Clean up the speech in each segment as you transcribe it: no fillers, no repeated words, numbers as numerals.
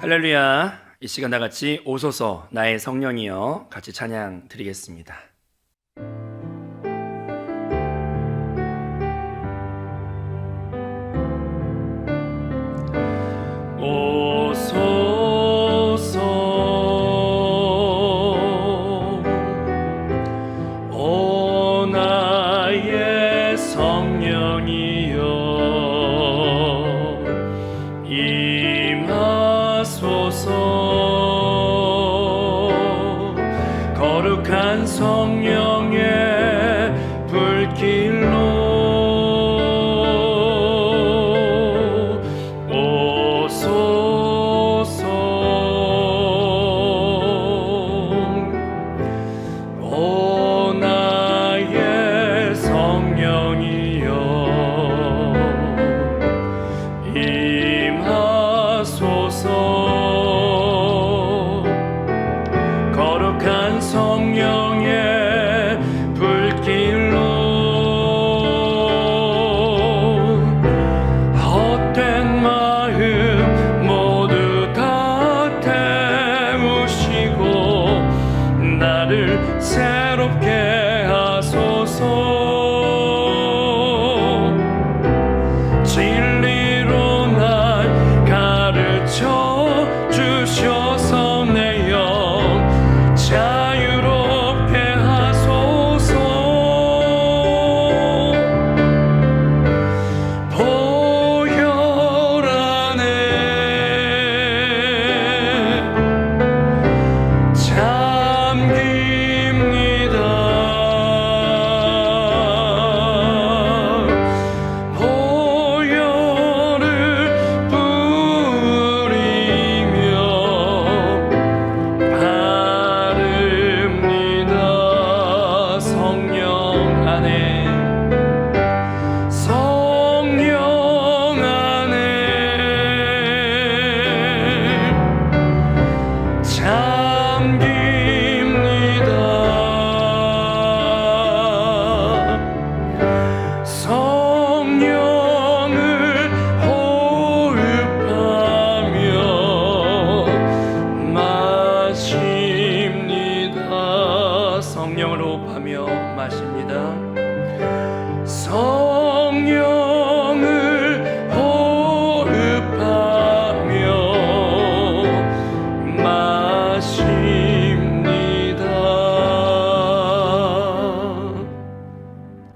할렐루야. 이 시간 다 같이 오소서 나의 성령이여 같이 찬양 드리겠습니다. 오소서 오 나의 성령이여 임하소서 거룩한 성령의 불길로 오 나의 성령이여 임하소서 거룩한 성령의 불길로 헛된 마음 모두 다 태우시고 나를 새롭게 하소서 진리로 날 가르쳐 주셔서 내 영 자유롭게 하소서 보혈 안에 잠깁니다. 보혈을 뿌리며 바릅니다. 성령 안에 잠깁니다. 성령을 호흡하며 마십니다. 성령을 호흡하며 마십니다. 성령을 호흡하며 마십니다.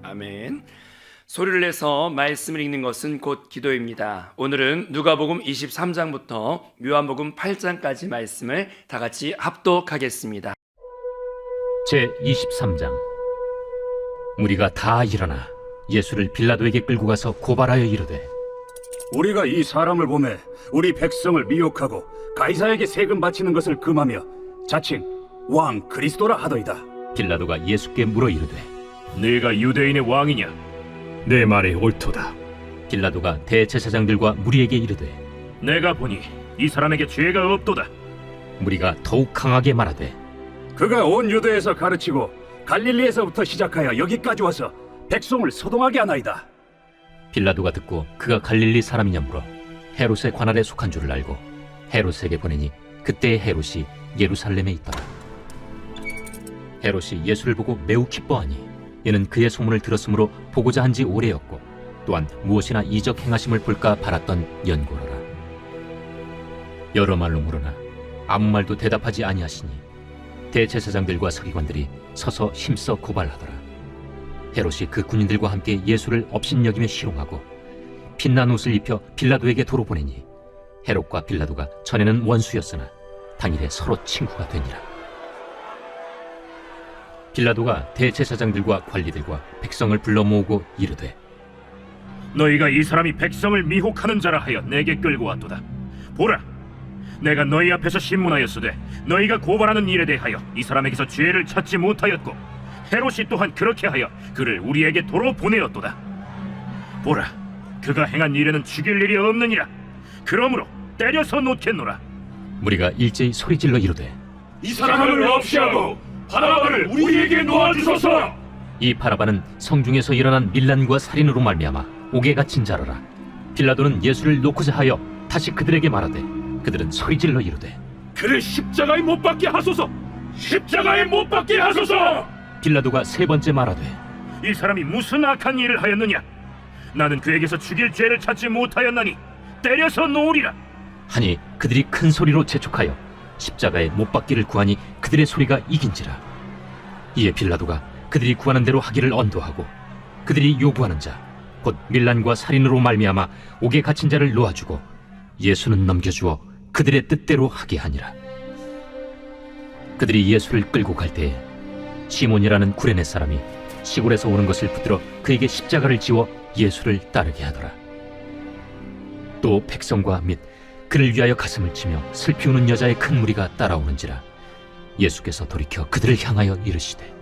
아멘. 소리를 내서 말씀을 읽는 것은 곧 기도입니다. 오늘은 누가복음 23장부터 요한복음 8장까지 말씀을 다 같이 합독하겠습니다. 제23장. 무리가 다 일어나 예수를 빌라도에게 끌고 가서 고발하여 이르되 우리가 이 사람을 보매 우리 백성을 미혹하고 가이사에게 세금 바치는 것을 금하며 자칭 왕 그리스도라 하더이다. 빌라도가 예수께 물어 이르되 네가 유대인의 왕이냐? 내 말이 옳도다. 빌라도가 대제사장들과 무리에게 이르되 내가 보니 이 사람에게 죄가 없도다. 무리가 더욱 강하게 말하되 그가 온 유대에서 가르치고 갈릴리에서부터 시작하여 여기까지 와서 백성을 소동하게 하나이다. 빌라도가 듣고 그가 갈릴리 사람이냐 물어 헤롯의 관할에 속한 줄을 알고 헤롯에게 보내니 그때의 헤롯이 예루살렘에 있더라. 헤롯이 예수를 보고 매우 기뻐하니 이는 그의 소문을 들었으므로 보고자 한 지 오래였고 또한 무엇이나 이적 행하심을 볼까 바랐던 연고로라. 여러 말로 물으나 아무 말도 대답하지 아니하시니 대제사장들과 서기관들이 서서 힘써 고발하더라. 헤롯이 그 군인들과 함께 예수를 업신여기며 희롱하고 빛난 옷을 입혀 빌라도에게 도로 보내니 헤롯과 빌라도가 전에는 원수였으나 당일에 서로 친구가 되니라. 빌라도가 대제사장들과 관리들과 백성을 불러 모으고 이르되 너희가 이 사람이 백성을 미혹하는 자라 하여 내게 끌고 왔도다. 보라, 내가 너희 앞에서 신문하였으되 너희가 고발하는 일에 대하여 이 사람에게서 죄를 찾지 못하였고 헤롯이 또한 그렇게 하여 그를 우리에게 도로 보내었도다. 보라, 그가 행한 일에는 죽일 일이 없느니라. 그러므로 때려서 놓겠노라. 무리가 일제히 소리질러 이르되 이 사람을 없이 하고 바라바를 우리에게 놓아주소서. 이 바라바는 성중에서 일어난 밀란과 살인으로 말미암아 옥에 갇힌 자라라. 빌라도는 예수를 놓고자 하여 다시 그들에게 말하되 그들은 소리질러 이르되 그를 십자가에 못 박게 하소서. 십자가에 못 박게 하소서. 빌라도가 세 번째 말하되 이 사람이 무슨 악한 일을 하였느냐? 나는 그에게서 죽일 죄를 찾지 못하였나니 때려서 놓으리라. 하니 그들이 큰 소리로 재촉하여 십자가에 못 박기를 구하니 그들의 소리가 이긴지라. 이에 빌라도가 그들이 구하는 대로 하기를 언도하고 그들이 요구하는 자 곧 밀란과 살인으로 말미암아 옥에 갇힌 자를 놓아주고 예수는 넘겨주어 그들의 뜻대로 하게 하니라. 그들이 예수를 끌고 갈 때에 시몬이라는 구레네 사람이 시골에서 오는 것을 붙들어 그에게 십자가를 지워 예수를 따르게 하더라. 또 백성과 및 그를 위하여 가슴을 치며 슬피 우는 여자의 큰 무리가 따라오는지라. 예수께서 돌이켜 그들을 향하여 이르시되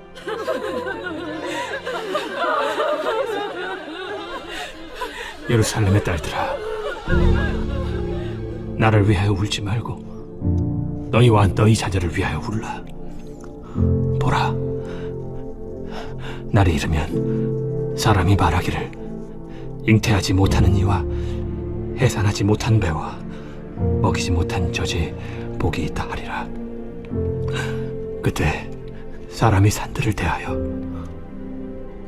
예루살렘의 딸들아, 나를 위하여 울지 말고 너희와 너희 자녀를 위하여 울라. 보라, 날이 이르면 사람이 말하기를 잉태하지 못하는 이와 해산하지 못한 배와 먹이지 못한 젖이 복이 있다 하리라. 그때 사람이 산들을 대하여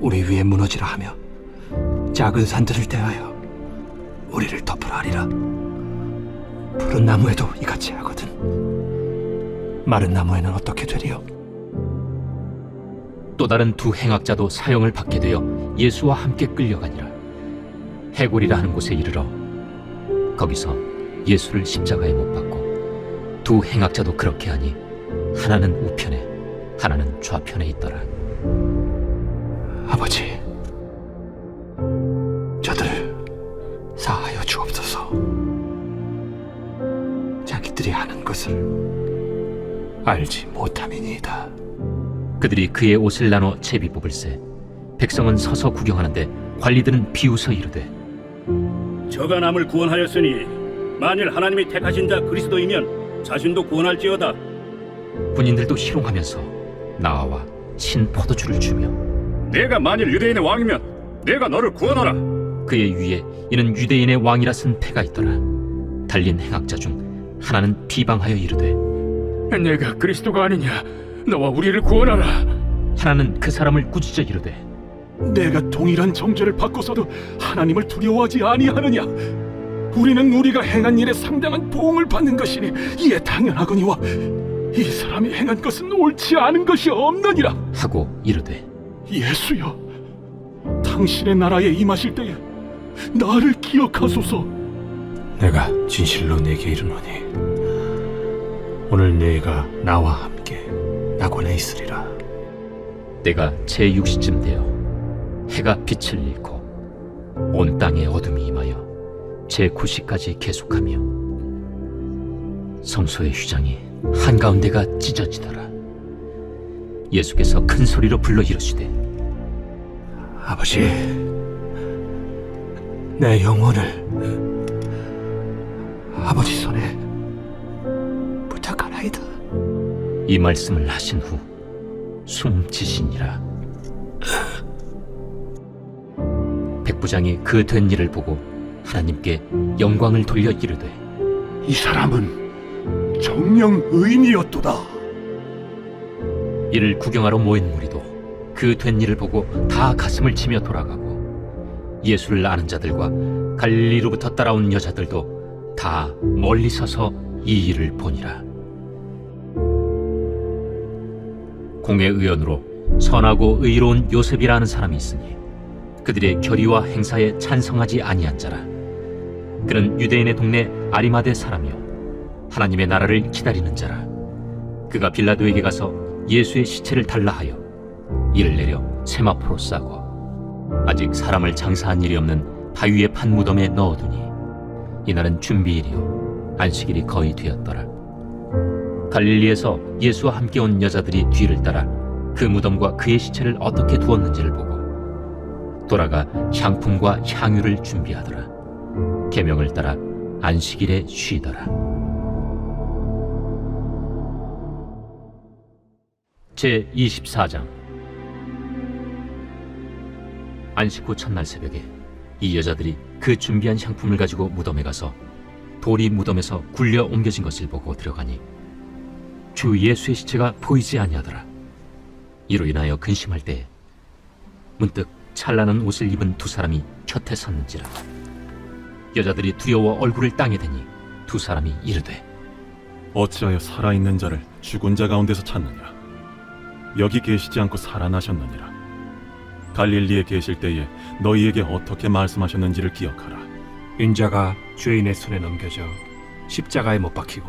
우리 위에 무너지라 하며 작은 산들을 대하여 우리를 덮으라 하리라. 푸른 나무에도 이같이 하거든 마른 나무에는 어떻게 되리요? 또 다른 두 행악자도 사형을 받게 되어 예수와 함께 끌려가니라. 해골이라 하는 곳에 이르러 거기서 예수를 십자가에 못 박고 두 행악자도 그렇게 하니 하나는 우편에 하나는 좌편에 있더라. 아버지, 저들을 사하여 주옵소서. 자기들이 하는 것을 알지 못함이니이다. 그들이 그의 옷을 나눠 제비 뽑을세 백성은 서서 구경하는데 관리들은 비웃어 이르되 저가 남을 구원하였으니 만일 하나님이 택하신 자 그리스도이면 자신도 구원할지어다. 군인들도 희롱하면서 나와 신 포도주를 주며 내가 만일 유대인의 왕이면 내가 너를 구원하라. 그의 위에 이는 유대인의 왕이라 쓴 패가 있더라. 달린 행악자 중 하나는 비방하여 이르되 내가 그리스도가 아니냐? 너와 우리를 구원하라. 하나는 그 사람을 꾸짖어 이르되 내가 동일한 정죄를 받고서도 하나님을 두려워하지 아니하느냐? 우리는 우리가 행한 일에 상당한 보응을 받는 것이니 이에 당연하거니와 이 사람이 행한 것은 옳지 않은 것이 없느니라. 하고 이르되 예수여, 당신의 나라에 임하실 때에 나를 기억하소서. 내가 진실로 내게 이르노니 오늘 네가 나와 함께 낙원에 있으리라. 때가 제6시쯤 되어 해가 빛을 잃고 온 땅에 어둠이 임하여 제9시까지 계속하며 성소의 휘장이 한가운데가 찢어지더라. 예수께서 큰 소리로 불러 이르시되 아버지, 내 영혼을 아버지 손에 부탁하나이다. 이 말씀을 하신 후 숨지시니라. 백부장이 그 된 일을 보고 하나님께 영광을 돌려 이르되 이 사람은 정령 의인이었도다. 이를 구경하러 모인 무리도 그 된 일을 보고 다 가슴을 치며 돌아가고 예수를 아는 자들과 갈릴리로부터 따라온 여자들도 다 멀리 서서 이 일을 보니라. 공의 의원으로 선하고 의로운 요셉이라는 사람이 있으니 그들의 결의와 행사에 찬성하지 아니한 자라. 그는 유대인의 동네 아리마대 사람이요 하나님의 나라를 기다리는 자라. 그가 빌라도에게 가서 예수의 시체를 달라 하여 이를 내려 세마포로 싸고 아직 사람을 장사한 일이 없는 바위의 판 무덤에 넣어두니 이날은 준비일이요 안식일이 거의 되었더라. 갈릴리에서 예수와 함께 온 여자들이 뒤를 따라 그 무덤과 그의 시체를 어떻게 두었는지를 보고 돌아가 향품과 향유를 준비하더라. 계명을 따라 안식일에 쉬더라. 제24장. 안식 후 첫날 새벽에 이 여자들이 그 준비한 향품을 가지고 무덤에 가서 돌이 무덤에서 굴려 옮겨진 것을 보고 들어가니 주 예수의 시체가 보이지 아니하더라. 이로 인하여 근심할 때에 문득 찬란한 옷을 입은 두 사람이 곁에 섰는지라. 여자들이 두려워 얼굴을 땅에 대니 두 사람이 이르되 어찌하여 살아있는 자를 죽은 자 가운데서 찾느냐? 여기 계시지 않고 살아나셨느니라. 갈릴리에 계실 때에 너희에게 어떻게 말씀하셨는지를 기억하라. 인자가 죄인의 손에 넘겨져 십자가에 못 박히고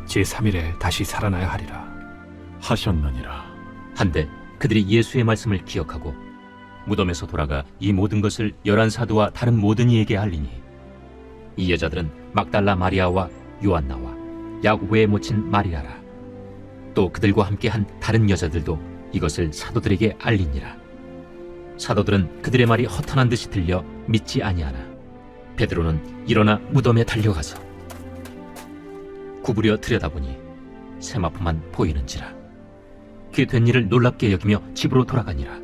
제3일에 다시 살아나야 하리라. 하셨느니라. 한데 그들이 예수의 말씀을 기억하고 무덤에서 돌아가 이 모든 것을 11사도와 다른 모든 이에게 알리니 이 여자들은 막달라 마리아와 요한나와 야고보의 모친 마리아라. 또 그들과 함께 한 다른 여자들도 이것을 사도들에게 알리니라. 사도들은 그들의 말이 허탄한 듯이 들려 믿지 아니하나 베드로는 일어나 무덤에 달려가서 구부려 들여다보니 세마포만 보이는지라. 그 된 일을 놀랍게 여기며 집으로 돌아가니라.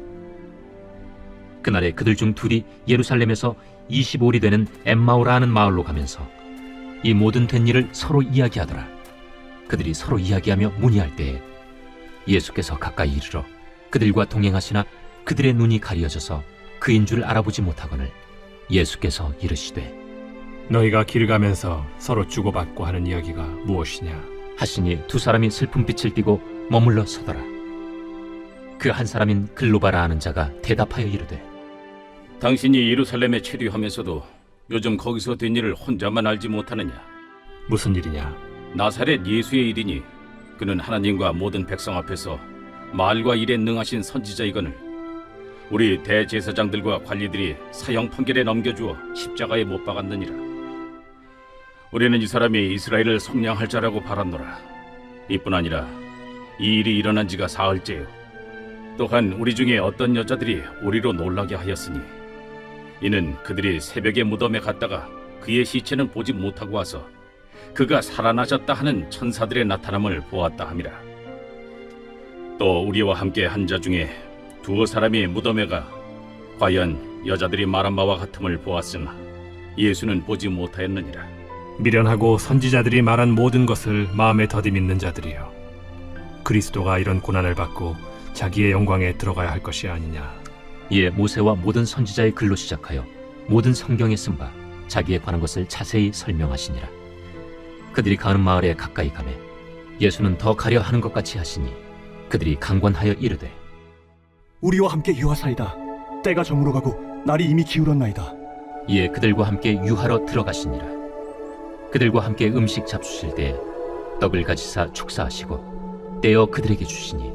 그날에 그들 중 둘이 예루살렘에서 25일이 되는 엠마오라 하는 마을로 가면서 이 모든 된 일을 서로 이야기하더라. 그들이 서로 이야기하며 문의할 때에 예수께서 가까이 이르러 그들과 동행하시나 그들의 눈이 가려져서 그인 줄 알아보지 못하거늘 예수께서 이르시되 너희가 길 가면서 서로 주고받고 하는 이야기가 무엇이냐? 하시니 두 사람이 슬픈 빛을 띠고 머물러 서더라. 그 한 사람인 글로바라 하는 자가 대답하여 이르되 당신이 예루살렘에 체류하면서도 요즘 거기서 된 일을 혼자만 알지 못하느냐? 무슨 일이냐? 나사렛 예수의 일이니 그는 하나님과 모든 백성 앞에서 말과 일에 능하신 선지자이거늘 우리 대제사장들과 관리들이 사형 판결에 넘겨주어 십자가에 못 박았느니라. 우리는 이 사람이 이스라엘을 속량할 자라고 바랐노라. 이뿐 아니라 이 일이 일어난 지가 사흘째요. 또한 우리 중에 어떤 여자들이 우리로 놀라게 하였으니 이는 그들이 새벽에 무덤에 갔다가 그의 시체는 보지 못하고 와서 그가 살아나셨다 하는 천사들의 나타남을 보았다 함이라. 또 우리와 함께 한 자 중에 두어 사람이 무덤에 가 과연 여자들이 말한 바와 같음을 보았으나 예수는 보지 못하였느니라. 미련하고 선지자들이 말한 모든 것을 마음에 더디 믿는 자들이여, 그리스도가 이런 고난을 받고 자기의 영광에 들어가야 할 것이 아니냐. 이에 모세와 모든 선지자의 글로 시작하여 모든 성경에 쓴 바 자기에 관한 것을 자세히 설명하시니라. 그들이 가는 마을에 가까이 가매 예수는 더 가려 하는 것 같이 하시니 그들이 강권하여 이르되 우리와 함께 유하사이다. 때가 저물어 가고 날이 이미 기울었나이다. 이에 그들과 함께 유하러 들어가시니라. 그들과 함께 음식 잡수실 때 떡을 가지사 축사하시고 떼어 그들에게 주시니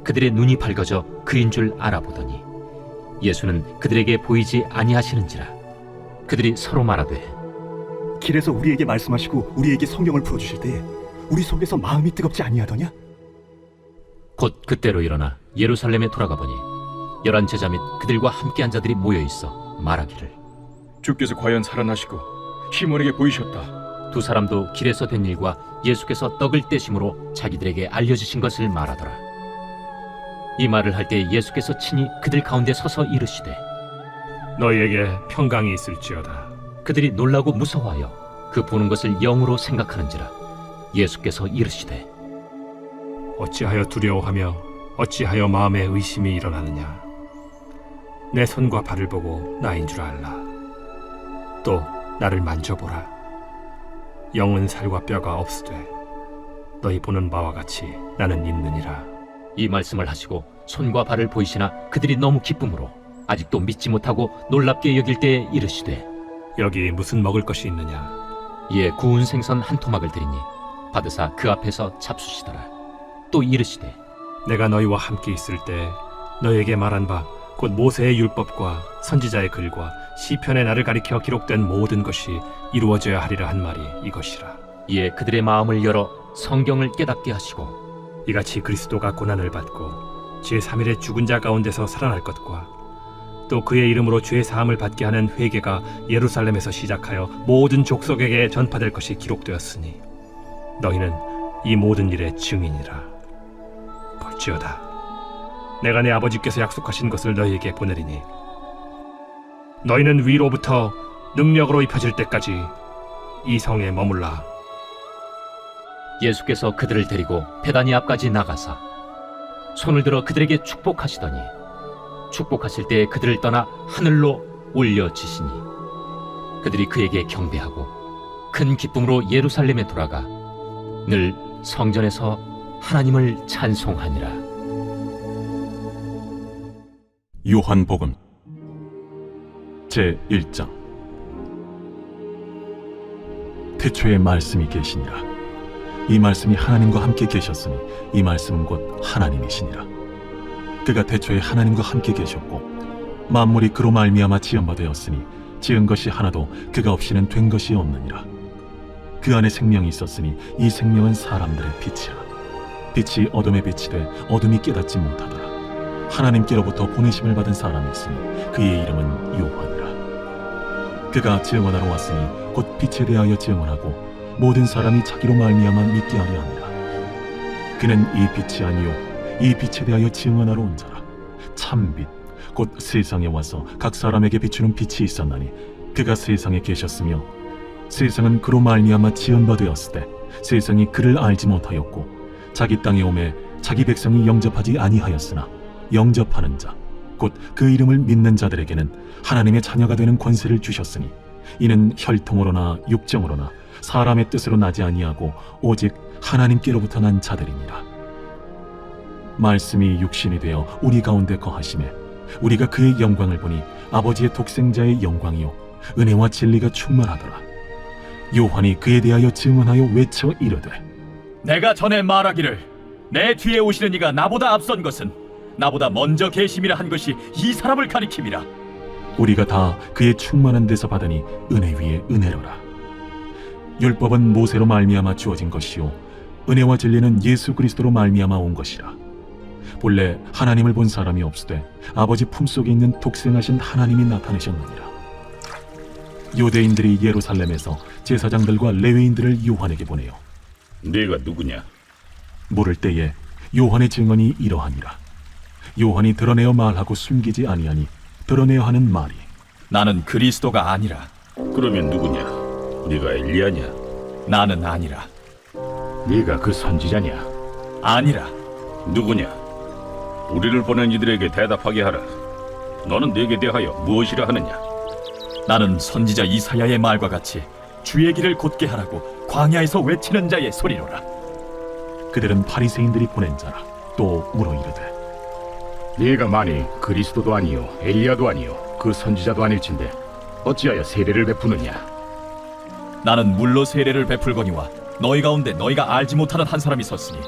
그들의 눈이 밝아져 그인 줄 알아보더니 예수는 그들에게 보이지 아니하시는지라. 그들이 서로 말하되 길에서 우리에게 말씀하시고 우리에게 성경을 풀어주실 때에 우리 속에서 마음이 뜨겁지 아니하더냐? 곧 그때로 일어나 예루살렘에 돌아가 보니 11 제자 및 그들과 함께한 자들이 모여 있어 말하기를 주께서 과연 살아나시고 시몬에게 보이셨다. 두 사람도 길에서 된 일과 예수께서 떡을 떼심으로 자기들에게 알려주신 것을 말하더라. 이 말을 할 때 예수께서 친히 그들 가운데 서서 이르시되 너희에게 평강이 있을지어다. 그들이 놀라고 무서워하여 그 보는 것을 영으로 생각하는지라. 예수께서 이르시되 어찌하여 두려워하며 어찌하여 마음에 의심이 일어나느냐. 내 손과 발을 보고 나인 줄 알라. 또 나를 만져보라. 영은 살과 뼈가 없으되 너희 보는 바와 같이 나는 있느니라. 이 말씀을 하시고 손과 발을 보이시나 그들이 너무 기쁨으로 아직도 믿지 못하고 놀랍게 여길 때에 이르시되 여기 무슨 먹을 것이 있느냐. 이에 구운 생선 한 토막을 드리니 받으사 그 앞에서 잡수시더라. 또 이르시되 내가 너희와 함께 있을 때 너희에게 말한 바 곧 모세의 율법과 선지자의 글과 시편의 나를 가리켜 기록된 모든 것이 이루어져야 하리라 한 말이 이것이라. 이에 그들의 마음을 열어 성경을 깨닫게 하시고 이같이 그리스도가 고난을 받고 제3일에 죽은 자 가운데서 살아날 것과 또 그의 이름으로 죄 사함을 받게 하는 회개가 예루살렘에서 시작하여 모든 족속에게 전파될 것이 기록되었으니 너희는 이 모든 일의 증인이라. 볼지어다, 내가 내 아버지께서 약속하신 것을 너희에게 보내리니 너희는 위로부터 능력으로 입혀질 때까지 이 성에 머물라. 예수께서 그들을 데리고 베다니 앞까지 나가사 손을 들어 그들에게 축복하시더니 축복하실 때 그들을 떠나 하늘로 올려지시니 그들이 그에게 경배하고 큰 기쁨으로 예루살렘에 돌아가 늘 성전에서 하나님을 찬송하니라. 요한복음 제 1장. 태초에 말씀이 계시니라. 이 말씀이 하나님과 함께 계셨으니 이 말씀은 곧 하나님이시니라. 그가 태초에 하나님과 함께 계셨고 만물이 그로 말미암아 지은 바 되었으니 지은 것이 하나도 그가 없이는 된 것이 없느니라. 그 안에 생명이 있었으니 이 생명은 사람들의 빛이라. 빛이 어둠에 비치되 어둠이 깨닫지 못하더라. 하나님께로부터 보내심을 받은 사람이 있으니 그의 이름은 요한이라. 그가 증언하러 왔으니 곧 빛에 대하여 증언하고 모든 사람이 자기로 말미암아 믿게 하려 함이라. 그는 이 빛이 아니요 이 빛에 대하여 증언하러 온 자라. 참빛 곧 세상에 와서 각 사람에게 비추는 빛이 있었나니 그가 세상에 계셨으며 세상은 그로 말미암아 지은 바 되었을 때 세상이 그를 알지 못하였고 자기 땅에 오매 자기 백성이 영접하지 아니하였으나 영접하는 자 곧 그 이름을 믿는 자들에게는 하나님의 자녀가 되는 권세를 주셨으니 이는 혈통으로나 육정으로나 사람의 뜻으로 나지 아니하고 오직 하나님께로부터 난 자들이니라. 말씀이 육신이 되어 우리 가운데 거하심에 우리가 그의 영광을 보니 아버지의 독생자의 영광이요 은혜와 진리가 충만하더라. 요한이 그에 대하여 증언하여 외쳐 이르되 내가 전에 말하기를 내 뒤에 오시는 이가 나보다 앞선 것은 나보다 먼저 계심이라 한 것이 이 사람을 가리킴이라. 우리가 다 그의 충만한 데서 받으니 은혜 위에 은혜로라. 율법은 모세로 말미암아 주어진 것이요 은혜와 진리는 예수 그리스도로 말미암아 온 것이라. 본래 하나님을 본 사람이 없으되 아버지 품속에 있는 독생하신 하나님이 나타내셨느니라. 유대인들이 예루살렘에서 제사장들과 레위인들을 요한에게 보내요. 네가 누구냐? 물을 때에 요한의 증언이 이러하니라. 요한이 드러내어 말하고 숨기지 아니하니 드러내어 하는 말이 나는 그리스도가 아니라. 그러면 누구냐? 네가 엘리야냐? 나는 아니라. 네가 그 선지자냐? 아니라. 누구냐? 우리를 보낸 이들에게 대답하게 하라. 너는 내게 대하여 무엇이라 하느냐? 나는 선지자 이사야의 말과 같이 주의 길을 곧게 하라고 광야에서 외치는 자의 소리로라. 그들은 바리새인들이 보낸 자라. 또 물어 이르되 네가 만일 그리스도도 아니요 엘리야도 아니요 그 선지자도 아닐진데 어찌하여 세례를 베푸느냐? 나는 물로 세례를 베풀거니와 너희 가운데 너희가 알지 못하는 한 사람이 섰으니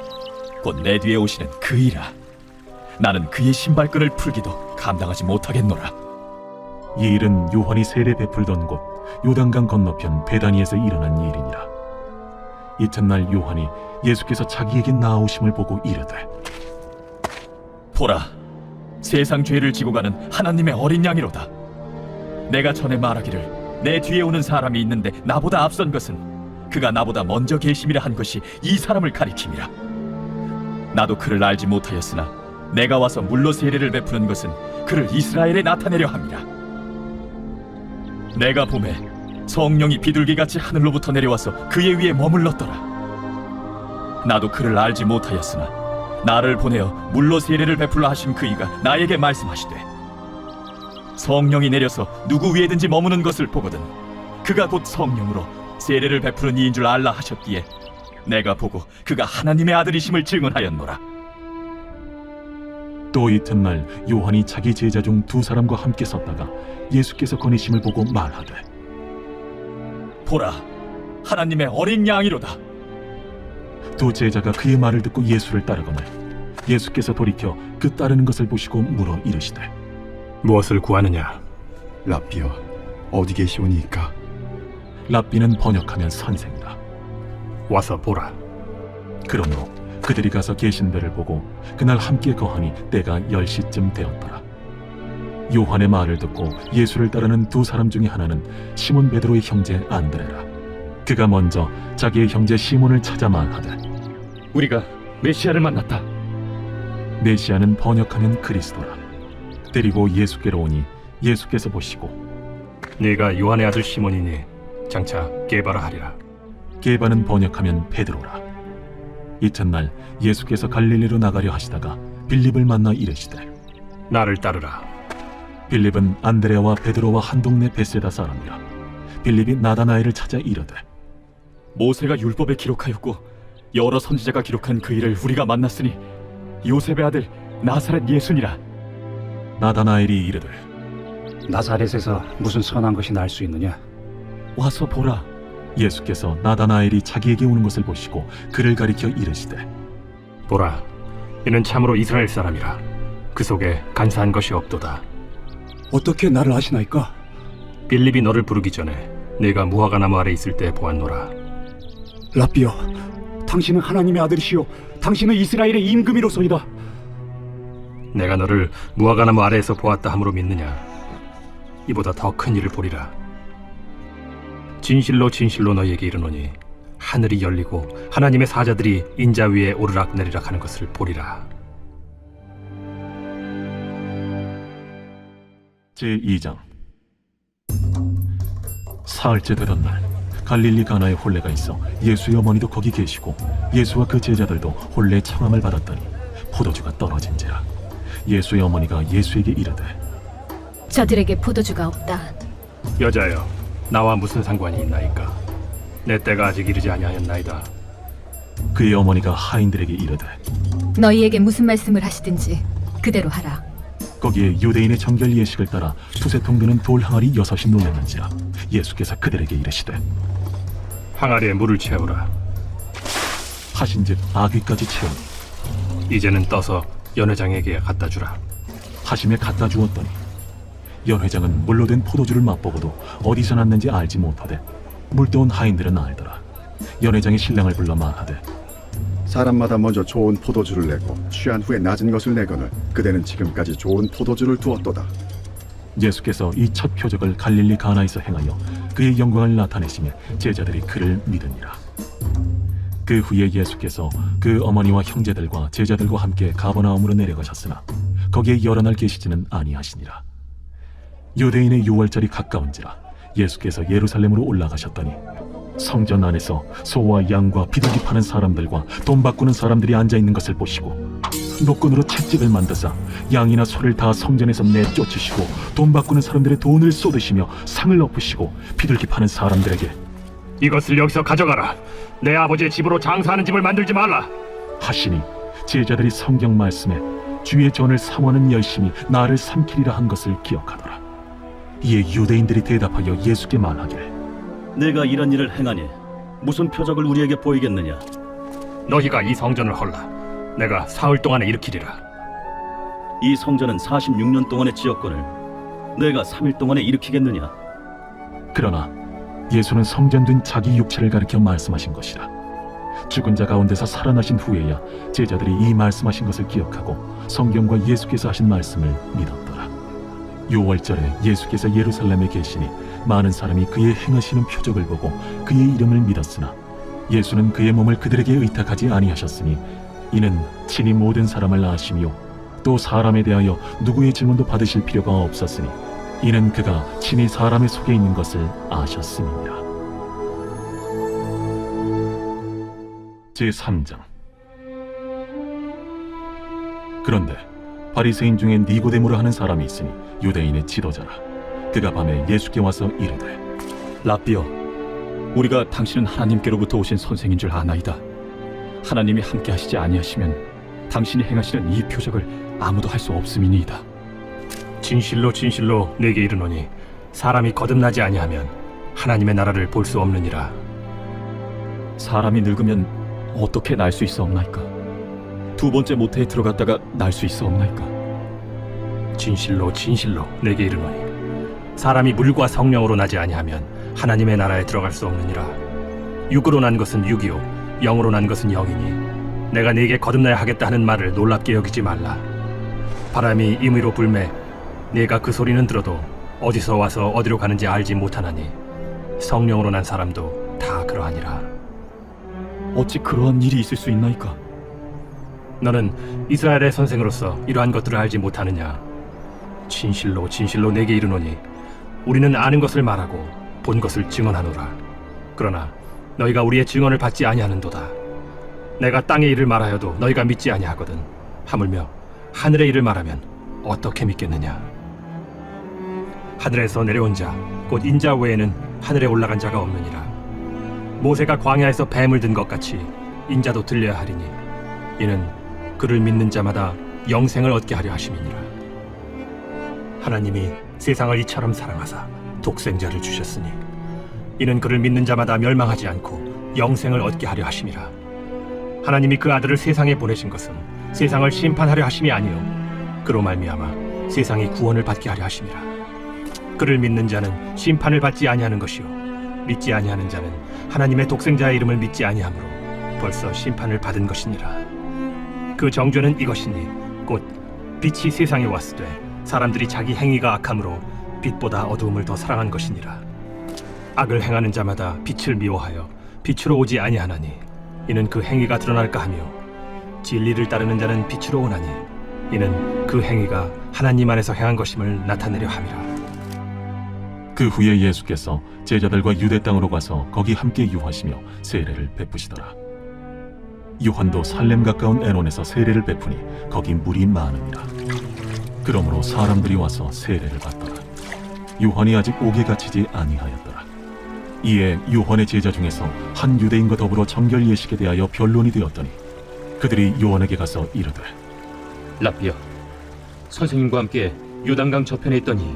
곧 내 뒤에 오시는 그이라. 나는 그의 신발끈을 풀기도 감당하지 못하겠노라. 이 일은 요한이 세례 베풀던 곳 요단강 건너편 베다니에서 일어난 일이니라. 이튿날 요한이 예수께서 자기에게 나아오심을 보고 이르되 보라, 세상 죄를 지고 가는 하나님의 어린 양이로다. 내가 전에 말하기를 내 뒤에 오는 사람이 있는데 나보다 앞선 것은 그가 나보다 먼저 계심이라 한 것이 이 사람을 가리킴이라. 나도 그를 알지 못하였으나 내가 와서 물로 세례를 베푸는 것은 그를 이스라엘에 나타내려 함이라. 내가 보매 성령이 비둘기같이 하늘로부터 내려와서 그의 위에 머물렀더라. 나도 그를 알지 못하였으나 나를 보내어 물로 세례를 베풀라 하신 그이가 나에게 말씀하시되 성령이 내려서 누구 위에든지 머무는 것을 보거든 그가 곧 성령으로 세례를 베푸는 이인 줄 알라 하셨기에 내가 보고 그가 하나님의 아들이심을 증언하였노라. 또 이튿날 요한이 자기 제자 중 두 사람과 함께 섰다가 예수께서 거니심을 보고 말하되 보라, 하나님의 어린 양이로다. 두 제자가 그의 말을 듣고 예수를 따르거늘 예수께서 돌이켜 그 따르는 것을 보시고 물어 이르시되 무엇을 구하느냐? 랍비여, 어디 계시오니이까? 랍비는 번역하면 선생이라. 와서 보라. 그러므로 그들이 가서 계신 데를 보고 그날 함께 거하니 때가 10시쯤 되었더라. 요한의 말을 듣고 예수를 따르는 두 사람 중에 하나는 시몬 베드로의 형제 안드레라. 그가 먼저 자기의 형제 시몬을 찾아 말하되 우리가 메시아를 만났다. 메시아는 번역하면 그리스도라. 데리고 예수께로 오니 예수께서 보시고 네가 요한의 아들 시몬이니 장차 게바라 하리라. 게바는 번역하면 베드로라. 이튿날 예수께서 갈릴리로 나가려 하시다가 빌립을 만나 이르시되 나를 따르라. 빌립은 안드레와 베드로와 한 동네 베세다 사람이라. 빌립이 나다나엘을 찾아 이르되 모세가 율법에 기록하였고 여러 선지자가 기록한 그 일을 우리가 만났으니 요셉의 아들 나사렛 예수니라. 나다나엘이 이르되 나사렛에서 무슨 선한 것이 날 수 있느냐? 와서 보라. 예수께서 나다나엘이 자기에게 오는 것을 보시고 그를 가리켜 이르시되 보라, 이는 참으로 이스라엘 사람이라. 그 속에 간사한 것이 없도다. 어떻게 나를 아시나이까? 빌립이 너를 부르기 전에 내가 무화과 나무 아래 있을 때 보았노라. 라비여, 당신은 하나님의 아들이시오. 당신은 이스라엘의 임금이로소이다. 내가 너를 무화과 나무 아래에서 보았다 함으로 믿느냐? 이보다 더 큰 일을 보리라. 진실로 진실로 너희에게 이르노니 하늘이 열리고 하나님의 사자들이 인자 위에 오르락 내리락 하는 것을 보리라. 제2장. 사흘째 되던 날 갈릴리 가나에 혼례가 있어 예수의 어머니도 거기 계시고 예수와 그 제자들도 혼례 청함을 받았더니 포도주가 떨어진지라. 예수의 어머니가 예수에게 이르되 저들에게 포도주가 없다. 여자여, 나와 무슨 상관이 있나이까? 내 때가 아직 이르지 아니하였나이다. 그의 어머니가 하인들에게 이르되 너희에게 무슨 말씀을 하시든지 그대로 하라. 거기에 유대인의 정결 예식을 따라 두세 통 드는 돌 항아리 6이 놓였는지라. 예수께서 그들에게 이르시되 항아리에 물을 채우라. 하신즉 아귀까지 채우니 이제는 떠서 연회장에게 갖다 주라. 하심에 갖다 주었더니 연회장은 물로 된 포도주를 맛보고도 어디서 났는지 알지 못하되 물떠온 하인들은 알더라. 연회장이 신랑을 불러 말하되 사람마다 먼저 좋은 포도주를 내고 취한 후에 낮은 것을 내거늘 그대는 지금까지 좋은 포도주를 두었도다. 예수께서 이 첫 표적을 갈릴리 가나에서 행하여 그의 영광을 나타내시며 제자들이 그를 믿으니라. 그 후에 예수께서 그 어머니와 형제들과 제자들과 함께 가버나움으로 내려가셨으나 거기에 여러 날 계시지는 아니하시니라. 유대인의 유월절이 가까운지라 예수께서 예루살렘으로 올라가셨더니 성전 안에서 소와 양과 비둘기 파는 사람들과 돈 바꾸는 사람들이 앉아있는 것을 보시고 노끈으로 채찍을 만드사 양이나 소를 다 성전에서 내쫓으시고 돈 바꾸는 사람들의 돈을 쏟으시며 상을 엎으시고 비둘기 파는 사람들에게 이것을 여기서 가져가라. 내 아버지의 집으로 장사하는 집을 만들지 말라 하시니 제자들이 성경 말씀에 주의 전을 삼원은 열심히 나를 삼키리라 한 것을 기억하더라. 이에 유대인들이 대답하여 예수께 말하기를 내가 이런 일을 행하니 무슨 표적을 우리에게 보이겠느냐? 너희가 이 성전을 헐라. 내가 사흘 동안에 일으키리라. 이 성전은 46년 동안에 지었거늘 내가 3일 동안에 일으키겠느냐? 그러나 예수는 성전된 자기 육체를 가리켜 말씀하신 것이라. 죽은 자 가운데서 살아나신 후에야 제자들이 이 말씀하신 것을 기억하고 성경과 예수께서 하신 말씀을 믿었더라. 유월절에 예수께서 예루살렘에 계시니 많은 사람이 그의 행하시는 표적을 보고 그의 이름을 믿었으나 예수는 그의 몸을 그들에게 의탁하지 아니하셨으니 이는 친히 모든 사람을 아시며 또 사람에 대하여 누구의 증언도 받으실 필요가 없었으니 이는 그가 친히 사람의 속에 있는 것을 아셨음이니라. 제3장. 그런데 바리새인 중에 니고데모라 하는 사람이 있으니 유대인의 지도자라. 그가 밤에 예수께 와서 이르되 라비여, 우리가 당신은 하나님께로부터 오신 선생인 줄 아나이다. 하나님이 함께 하시지 아니하시면 당신이 행하시는 이 표적을 아무도 할 수 없음이니이다. 진실로 진실로 내게 이르노니 사람이 거듭나지 아니하면 하나님의 나라를 볼 수 없느니라. 사람이 늙으면 어떻게 날 수 있사옵나이까? 두 번째 모태에 들어갔다가 날 수 있사옵나이까? 진실로 진실로 내게 이르노니 사람이 물과 성령으로 나지 아니하면 하나님의 나라에 들어갈 수 없느니라. 육으로 난 것은 육이요 영으로 난 것은 영이니 내가 네게 거듭나야 하겠다 하는 말을 놀랍게 여기지 말라. 바람이 임의로 불매 네가 그 소리는 들어도 어디서 와서 어디로 가는지 알지 못하나니 성령으로 난 사람도 다 그러하니라. 어찌 그러한 일이 있을 수 있나이까? 너는 이스라엘의 선생으로서 이러한 것들을 알지 못하느냐? 진실로 진실로 내게 이르노니 우리는 아는 것을 말하고 본 것을 증언하노라. 그러나 너희가 우리의 증언을 받지 아니하는도다. 내가 땅의 일을 말하여도 너희가 믿지 아니하거든. 하물며 하늘의 일을 말하면 어떻게 믿겠느냐? 하늘에서 내려온 자, 곧 인자 외에는 하늘에 올라간 자가 없느니라. 모세가 광야에서 뱀을 든 것 같이 인자도 들려야 하리니 이는 그를 믿는 자마다 영생을 얻게 하려 하심이니라. 하나님이 세상을 이처럼 사랑하사 독생자를 주셨으니 이는 그를 믿는 자마다 멸망하지 않고 영생을 얻게 하려 하심이라. 하나님이 그 아들을 세상에 보내신 것은 세상을 심판하려 하심이 아니요 그로 말미암아 세상이 구원을 받게 하려 하심이라. 그를 믿는 자는 심판을 받지 아니하는 것이요 믿지 아니하는 자는 하나님의 독생자의 이름을 믿지 아니하므로 벌써 심판을 받은 것이니라. 그 정죄는 이것이니 곧 빛이 세상에 왔으되 사람들이 자기 행위가 악함으로 빛보다 어두움을 더 사랑한 것이니라. 악을 행하는 자마다 빛을 미워하여 빛으로 오지 아니하나니 이는 그 행위가 드러날까 하며 진리를 따르는 자는 빛으로 오나니 이는 그 행위가 하나님 안에서 행한 것임을 나타내려 함이라. 그 후에 예수께서 제자들과 유대 땅으로 가서 거기 함께 유하시며 세례를 베푸시더라. 요한도 살렘 가까운 에논에서 세례를 베푸니 거기 물이 많으니라. 그러므로 사람들이 와서 세례를 받더라. 요한이 아직 옥에 갇히지 아니하였더라. 이에 요한의 제자 중에서 한 유대인과 더불어 정결 예식에 대하여 변론이 되었더니 그들이 요한에게 가서 이르되 라비여, 선생님과 함께 요단강 저편에 있더니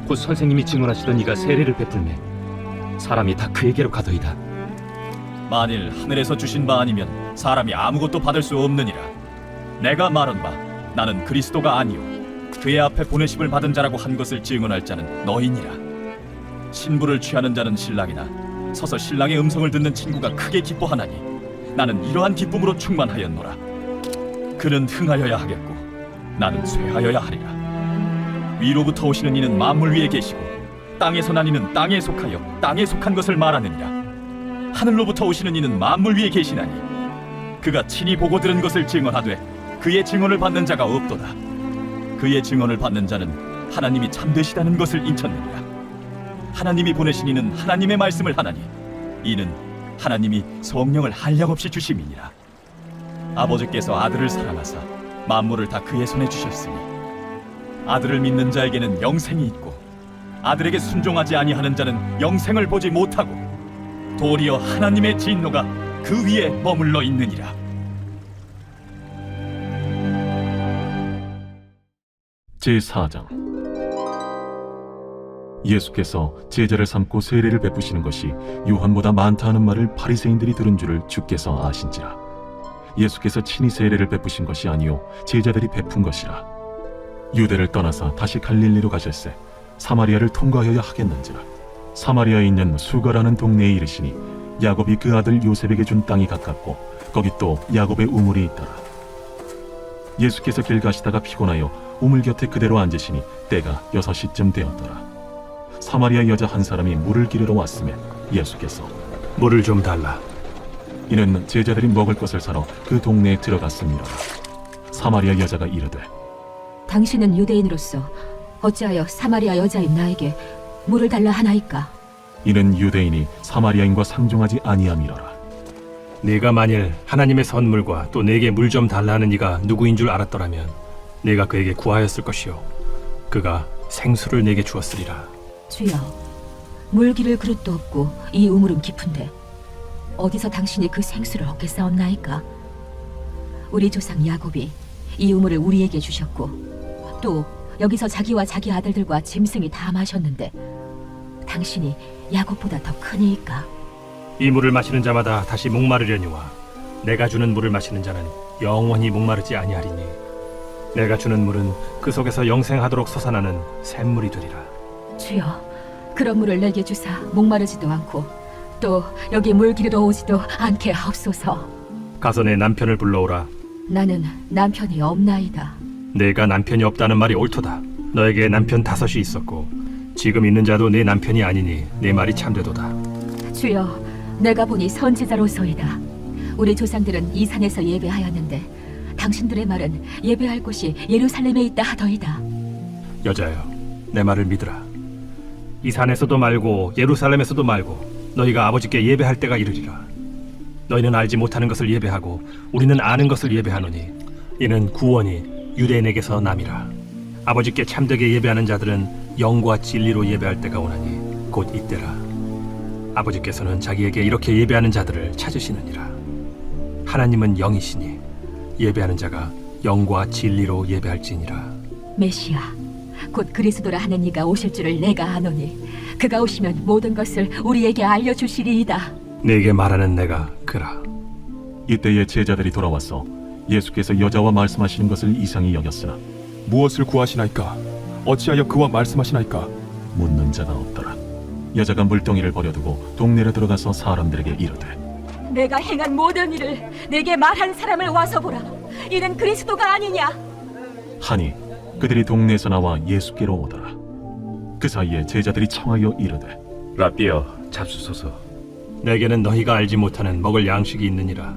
곧 선생님이 증언하시던 이가 세례를 베풀매 사람이 다 그에게로 가더이다. 만일 하늘에서 주신 바 아니면 사람이 아무것도 받을 수 없느니라. 내가 말한 바 나는 그리스도가 아니요 그의 앞에 보내심을 받은 자라고 한 것을 증언할 자는 너희니라. 신부를 취하는 자는 신랑이나 서서 신랑의 음성을 듣는 친구가 크게 기뻐하나니 나는 이러한 기쁨으로 충만하였노라. 그는 흥하여야 하겠고 나는 쇠하여야 하리라. 위로부터 오시는 이는 만물 위에 계시고 땅에서 난 이는 땅에 속하여 땅에 속한 것을 말하느니라. 하늘로부터 오시는 이는 만물 위에 계시나니 그가 친히 보고 들은 것을 증언하되 그의 증언을 받는 자가 없도다. 그의 증언을 받는 자는 하나님이 참되시다는 것을 인쳤느니라. 하나님이 보내신 이는 하나님의 말씀을 하나니 이는 하나님이 성령을 한량없이 주심이니라. 아버지께서 아들을 사랑하사 만물을 다 그의 손에 주셨으니 아들을 믿는 자에게는 영생이 있고 아들에게 순종하지 아니하는 자는 영생을 보지 못하고 도리어 하나님의 진노가 그 위에 머물러 있느니라. 제4장. 예수께서 제자를 삼고 세례를 베푸시는 것이 요한보다 많다 하는 말을 바리새인들이 들은 줄을 주께서 아신지라. 예수께서 친히 세례를 베푸신 것이 아니요 제자들이 베푼 것이라. 유대를 떠나서 다시 갈릴리로 가실새 사마리아를 통과하여야 하겠는지라. 사마리아에 있는 수가라는 동네에 이르시니 야곱이 그 아들 요셉에게 준 땅이 가깝고 거기 또 야곱의 우물이 있더라. 예수께서 길 가시다가 피곤하여 우물 곁에 그대로 앉으시니 때가 6시쯤 되었더라. 사마리아 여자 한 사람이 물을 기르러 왔으며 예수께서 물을 좀 달라. 이는 제자들이 먹을 것을 사러 그 동네에 들어갔습니다. 사마리아 여자가 이르되 당신은 유대인으로서 어찌하여 사마리아 여자인 나에게 물을 달라 하나이까? 이는 유대인이 사마리아인과 상종하지 아니함이로라. 네가 만일 하나님의 선물과 또 내게 물 좀 달라는 이가 누구인 줄 알았더라면 네가 그에게 구하였을 것이요 그가 생수를 내게 주었으리라. 주여, 물 기를 그릇도 없고 이 우물은 깊은데 어디서 당신이 그 생수를 얻겠사옵나이까? 우리 조상 야곱이 이 우물을 우리에게 주셨고 또 여기서 자기와 자기 아들들과 짐승이 다 마셨는데 당신이 야곱보다 더 크니이까? 이 물을 마시는 자마다 다시 목마르려니와 내가 주는 물을 마시는 자는 영원히 목마르지 아니하리니 내가 주는 물은 그 속에서 영생하도록 솟아나는 샘물이 되리라. 주여, 그런 물을 내게 주사 목마르지도 않고 또 여기 물 기르러 오지도 않게 하옵소서. 가서 내 남편을 불러오라. 나는 남편이 없나이다. 내가 남편이 없다는 말이 옳도다. 너에게 남편 5이 있었고 지금 있는 자도 내 남편이 아니니 내 말이 참되도다. 주여, 내가 보니 선지자로소이다. 우리 조상들은 이 산에서 예배하였는데 당신들의 말은 예배할 곳이 예루살렘에 있다 하더이다. 여자여, 내 말을 믿으라. 이 산에서도 말고 예루살렘에서도 말고 너희가 아버지께 예배할 때가 이르리라. 너희는 알지 못하는 것을 예배하고 우리는 아는 것을 예배하노니 이는 구원이 유대인에게서 남이라. 아버지께 참되게 예배하는 자들은 영과 진리로 예배할 때가 오나니 곧 이때라. 아버지께서는 자기에게 이렇게 예배하는 자들을 찾으시느니라. 하나님은 영이시니 예배하는 자가 영과 진리로 예배할지니라. 메시아, 곧 그리스도라 하는 이가 오실 줄을 내가 아노니 그가 오시면 모든 것을 우리에게 알려주시리이다. 네게 말하는 내가 그라. 이때에 제자들이 돌아와서 예수께서 여자와 말씀하시는 것을 이상히 여겼으나 무엇을 구하시나이까? 어찌하여 그와 말씀하시나이까? 묻는 자가 없더라. 여자가 물동이를 버려두고 동네로 들어가서 사람들에게 이르되 내가 행한 모든 일을 내게 말한 사람을 와서 보라. 이는 그리스도가 아니냐? 하니 그들이 동네에서 나와 예수께로 오더라. 그 사이에 제자들이 청하여 이르되 라비여, 잡수소서. 내게는 너희가 알지 못하는 먹을 양식이 있느니라.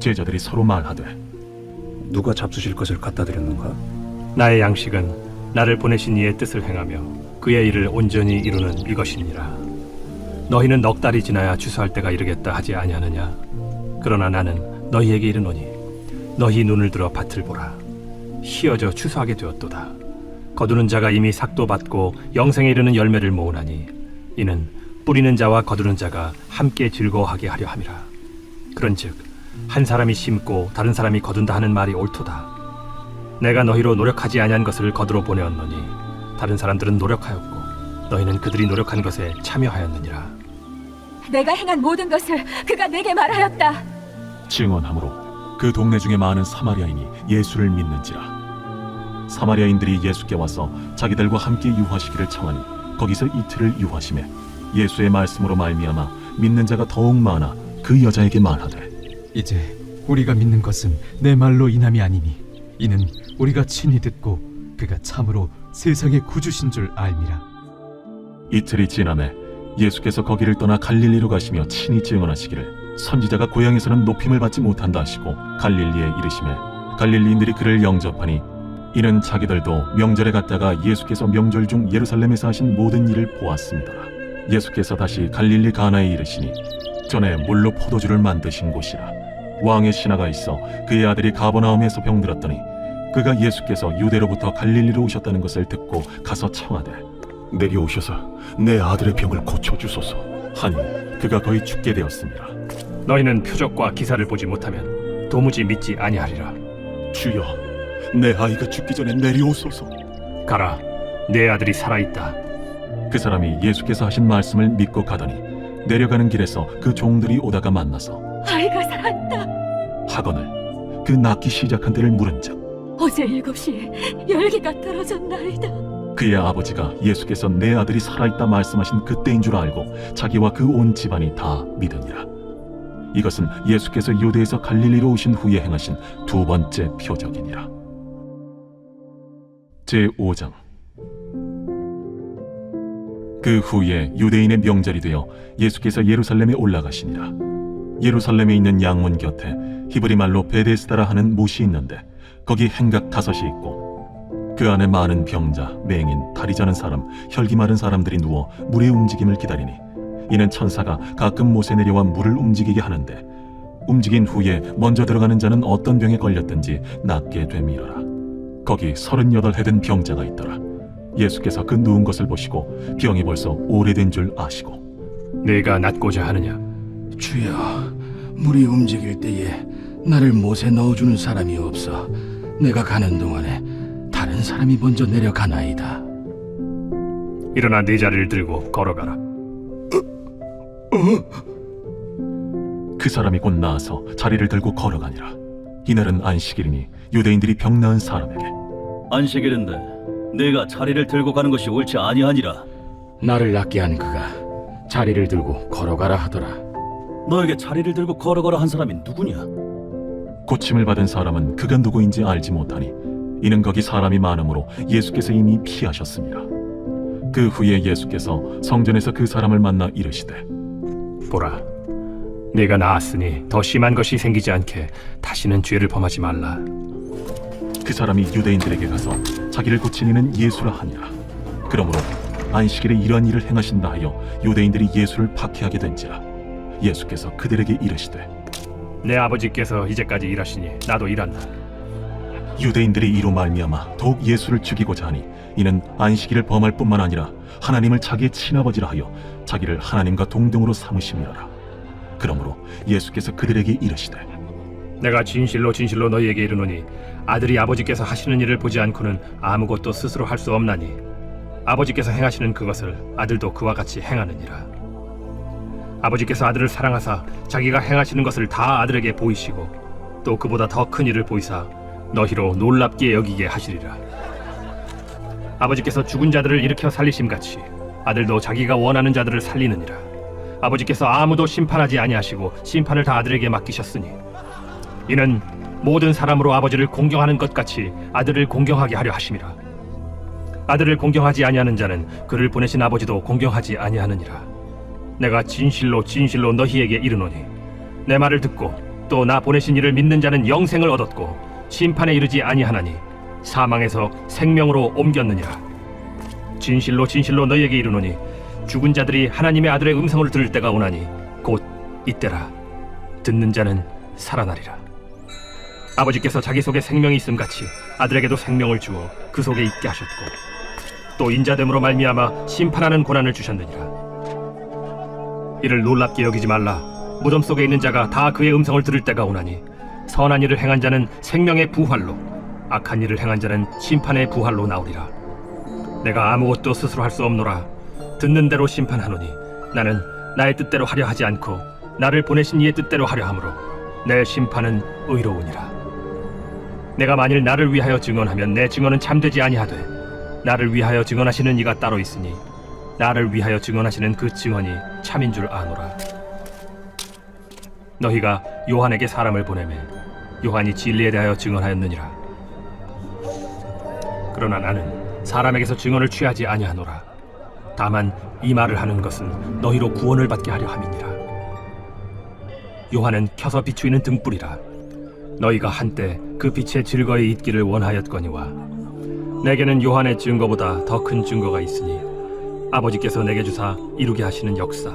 제자들이 서로 말하되 누가 잡수실 것을 갖다 드렸는가? 나의 양식은 나를 보내신 이의 뜻을 행하며 그의 일을 온전히 이루는 이것이니라. 너희는 넉 달이 지나야 추수할 때가 이르겠다 하지 아니하느냐? 그러나 나는 너희에게 이르노니 너희 눈을 들어 밭을 보라. 휘어져 추수하게 되었도다. 거두는 자가 이미 삭도 받고 영생에 이르는 열매를 모으나니 이는 뿌리는 자와 거두는 자가 함께 즐거워하게 하려 함이라. 그런즉 한 사람이 심고 다른 사람이 거둔다 하는 말이 옳도다. 내가 너희로 노력하지 아니한 것을 거두러 보내었노니 다른 사람들은 노력하였고 너희는 그들이 노력한 것에 참여하였느니라. 내가 행한 모든 것을 그가 내게 말하였다. 증언하므로 그 동네 중에 많은 사마리아인이 예수를 믿는지라. 사마리아인들이 예수께 와서 자기들과 함께 유하시기를 청하니 거기서 이틀을 유하시매 예수의 말씀으로 말미암아 믿는 자가 더욱 많아 그 여자에게 말하되 이제 우리가 믿는 것은 내 말로 인함이 아니니 이는 우리가 친히 듣고 그가 참으로 세상의 구주신 줄 알미라. 이틀이 지나매 예수께서 거기를 떠나 갈릴리로 가시며 친히 증언하시기를 선지자가 고향에서는 높임을 받지 못한다 하시고 갈릴리에 이르시매 갈릴리인들이 그를 영접하니 이는 자기들도 명절에 갔다가 예수께서 명절 중 예루살렘에서 하신 모든 일을 보았습니다. 예수께서 다시 갈릴리 가나에 이르시니 전에 물로 포도주를 만드신 곳이라. 왕의 신하가 있어 그의 아들이 가버나움에서 병들었더니 그가 예수께서 유대로부터 갈릴리로 오셨다는 것을 듣고 가서 청하되 내려오셔서 내 아들의 병을 고쳐주소서. 하니 그가 거의 죽게 되었습니다. 너희는 표적과 기사를 보지 못하면 도무지 믿지 아니하리라. 주여, 내 아이가 죽기 전에 내려오소서. 가라, 내 아들이 살아있다. 그 사람이 예수께서 하신 말씀을 믿고 가더니 내려가는 길에서 그 종들이 오다가 만나서 아이가 살았다 하거늘 그 낳기 시작한 때를 물은즉 어제 7시에 열기가 떨어졌나이다. 그의 아버지가 예수께서 내 아들이 살아있다 말씀하신 그때인 줄 알고 자기와 그 온 집안이 다 믿으니라. 이것은 예수께서 유대에서 갈릴리로 오신 후에 행하신 두 번째 표적이니라. 제5장. 그 후에 유대인의 명절이 되어 예수께서 예루살렘에 올라가시니라. 예루살렘에 있는 양문 곁에 히브리 말로 베데스다라 하는 못이 있는데 거기 행각 5이 있고 그 안에 많은 병자, 맹인, 다리 자는 사람, 혈기 마른 사람들이 누워 물의 움직임을 기다리니 이는 천사가 가끔 못에 내려와 물을 움직이게 하는데 움직인 후에 먼저 들어가는 자는 어떤 병에 걸렸든지 낫게 됨이러라. 거기 38해 된 병자가 있더라. 예수께서 그 누운 것을 보시고 병이 벌써 오래된 줄 아시고 네가 낫고자 하느냐? 주여, 물이 움직일 때에 나를 못에 넣어주는 사람이 없어 내가 가는 동안에 다른 사람이 먼저 내려가나이다. 일어나 네 자리를 들고 걸어가라. 그 사람이 곧 나아서 자리를 들고 걸어가니라. 이날은 안식일이니 유대인들이 병 나은 사람에게 안식일인데 내가 자리를 들고 가는 것이 옳지 아니하니라. 나를 낫게 한 그가 자리를 들고 걸어가라 하더라. 너에게 자리를 들고 걸어가라 한 사람이 누구냐? 고침을 받은 사람은 그가 누구인지 알지 못하니 이는 거기 사람이 많으므로 예수께서 이미 피하셨습니다. 그 후에 예수께서 성전에서 그 사람을 만나 이르시되 보라, 네가 나았으니 더 심한 것이 생기지 않게 다시는 죄를 범하지 말라. 그 사람이 유대인들에게 가서 자기를 고친 이는 예수라 하니라. 그러므로 안식일에 이러한 일을 행하신다 하여 유대인들이 예수를 박해하게 된지라. 예수께서 그들에게 이르시되 내 아버지께서 이제까지 일하시니 나도 일한다. 유대인들이 이로 말미암아 더욱 예수를 죽이고자 하니 이는 안식일을 범할 뿐만 아니라 하나님을 자기의 친아버지라 하여 자기를 하나님과 동등으로 삼으심이라. 그러므로 예수께서 그들에게 이르시되 내가 진실로 진실로 너희에게 이르노니 아들이 아버지께서 하시는 일을 보지 않고는 아무것도 스스로 할 수 없나니 아버지께서 행하시는 그것을 아들도 그와 같이 행하느니라. 아버지께서 아들을 사랑하사 자기가 행하시는 것을 다 아들에게 보이시고 또 그보다 더 큰 일을 보이사 너희로 놀랍게 여기게 하시리라. 아버지께서 죽은 자들을 일으켜 살리심같이 아들도 자기가 원하는 자들을 살리느니라. 아버지께서 아무도 심판하지 아니하시고 심판을 다 아들에게 맡기셨으니 이는 모든 사람으로 아버지를 공경하는 것 같이 아들을 공경하게 하려 하심이라. 아들을 공경하지 아니하는 자는 그를 보내신 아버지도 공경하지 아니하느니라. 내가 진실로 진실로 너희에게 이르노니 내 말을 듣고 또 나 보내신 이를 믿는 자는 영생을 얻었고 심판에 이르지 아니하나니 사망에서 생명으로 옮겼느니라. 진실로 진실로 너희에게 이르노니 죽은 자들이 하나님의 아들의 음성을 들을 때가 오나니 곧 이때라. 듣는 자는 살아나리라. 아버지께서 자기 속에 생명이 있음같이 아들에게도 생명을 주어 그 속에 있게 하셨고 또 인자됨으로 말미암아 심판하는 고난을 주셨느니라. 이를 놀랍게 여기지 말라. 무덤 속에 있는 자가 다 그의 음성을 들을 때가 오나니 선한 일을 행한 자는 생명의 부활로 악한 일을 행한 자는 심판의 부활로 나오리라. 내가 아무것도 스스로 할 수 없노라. 듣는 대로 심판하노니 나는 나의 뜻대로 하려 하지 않고 나를 보내신 이의 뜻대로 하려 함으로 내 심판은 의로우니라. 내가 만일 나를 위하여 증언하면 내 증언은 참되지 아니하되 나를 위하여 증언하시는 이가 따로 있으니 나를 위하여 증언하시는 그 증언이 참인 줄 아노라. 너희가 요한에게 사람을 보내매 요한이 진리에 대하여 증언하였느니라. 그러나 나는 사람에게서 증언을 취하지 아니하노라. 다만 이 말을 하는 것은 너희로 구원을 받게 하려 함이니라. 요한은 켜서 비추이는 등불이라. 너희가 한때 그 빛에 즐거이 있기를 원하였거니와 내게는 요한의 증거보다 더 큰 증거가 있으니 아버지께서 내게 주사 이루게 하시는 역사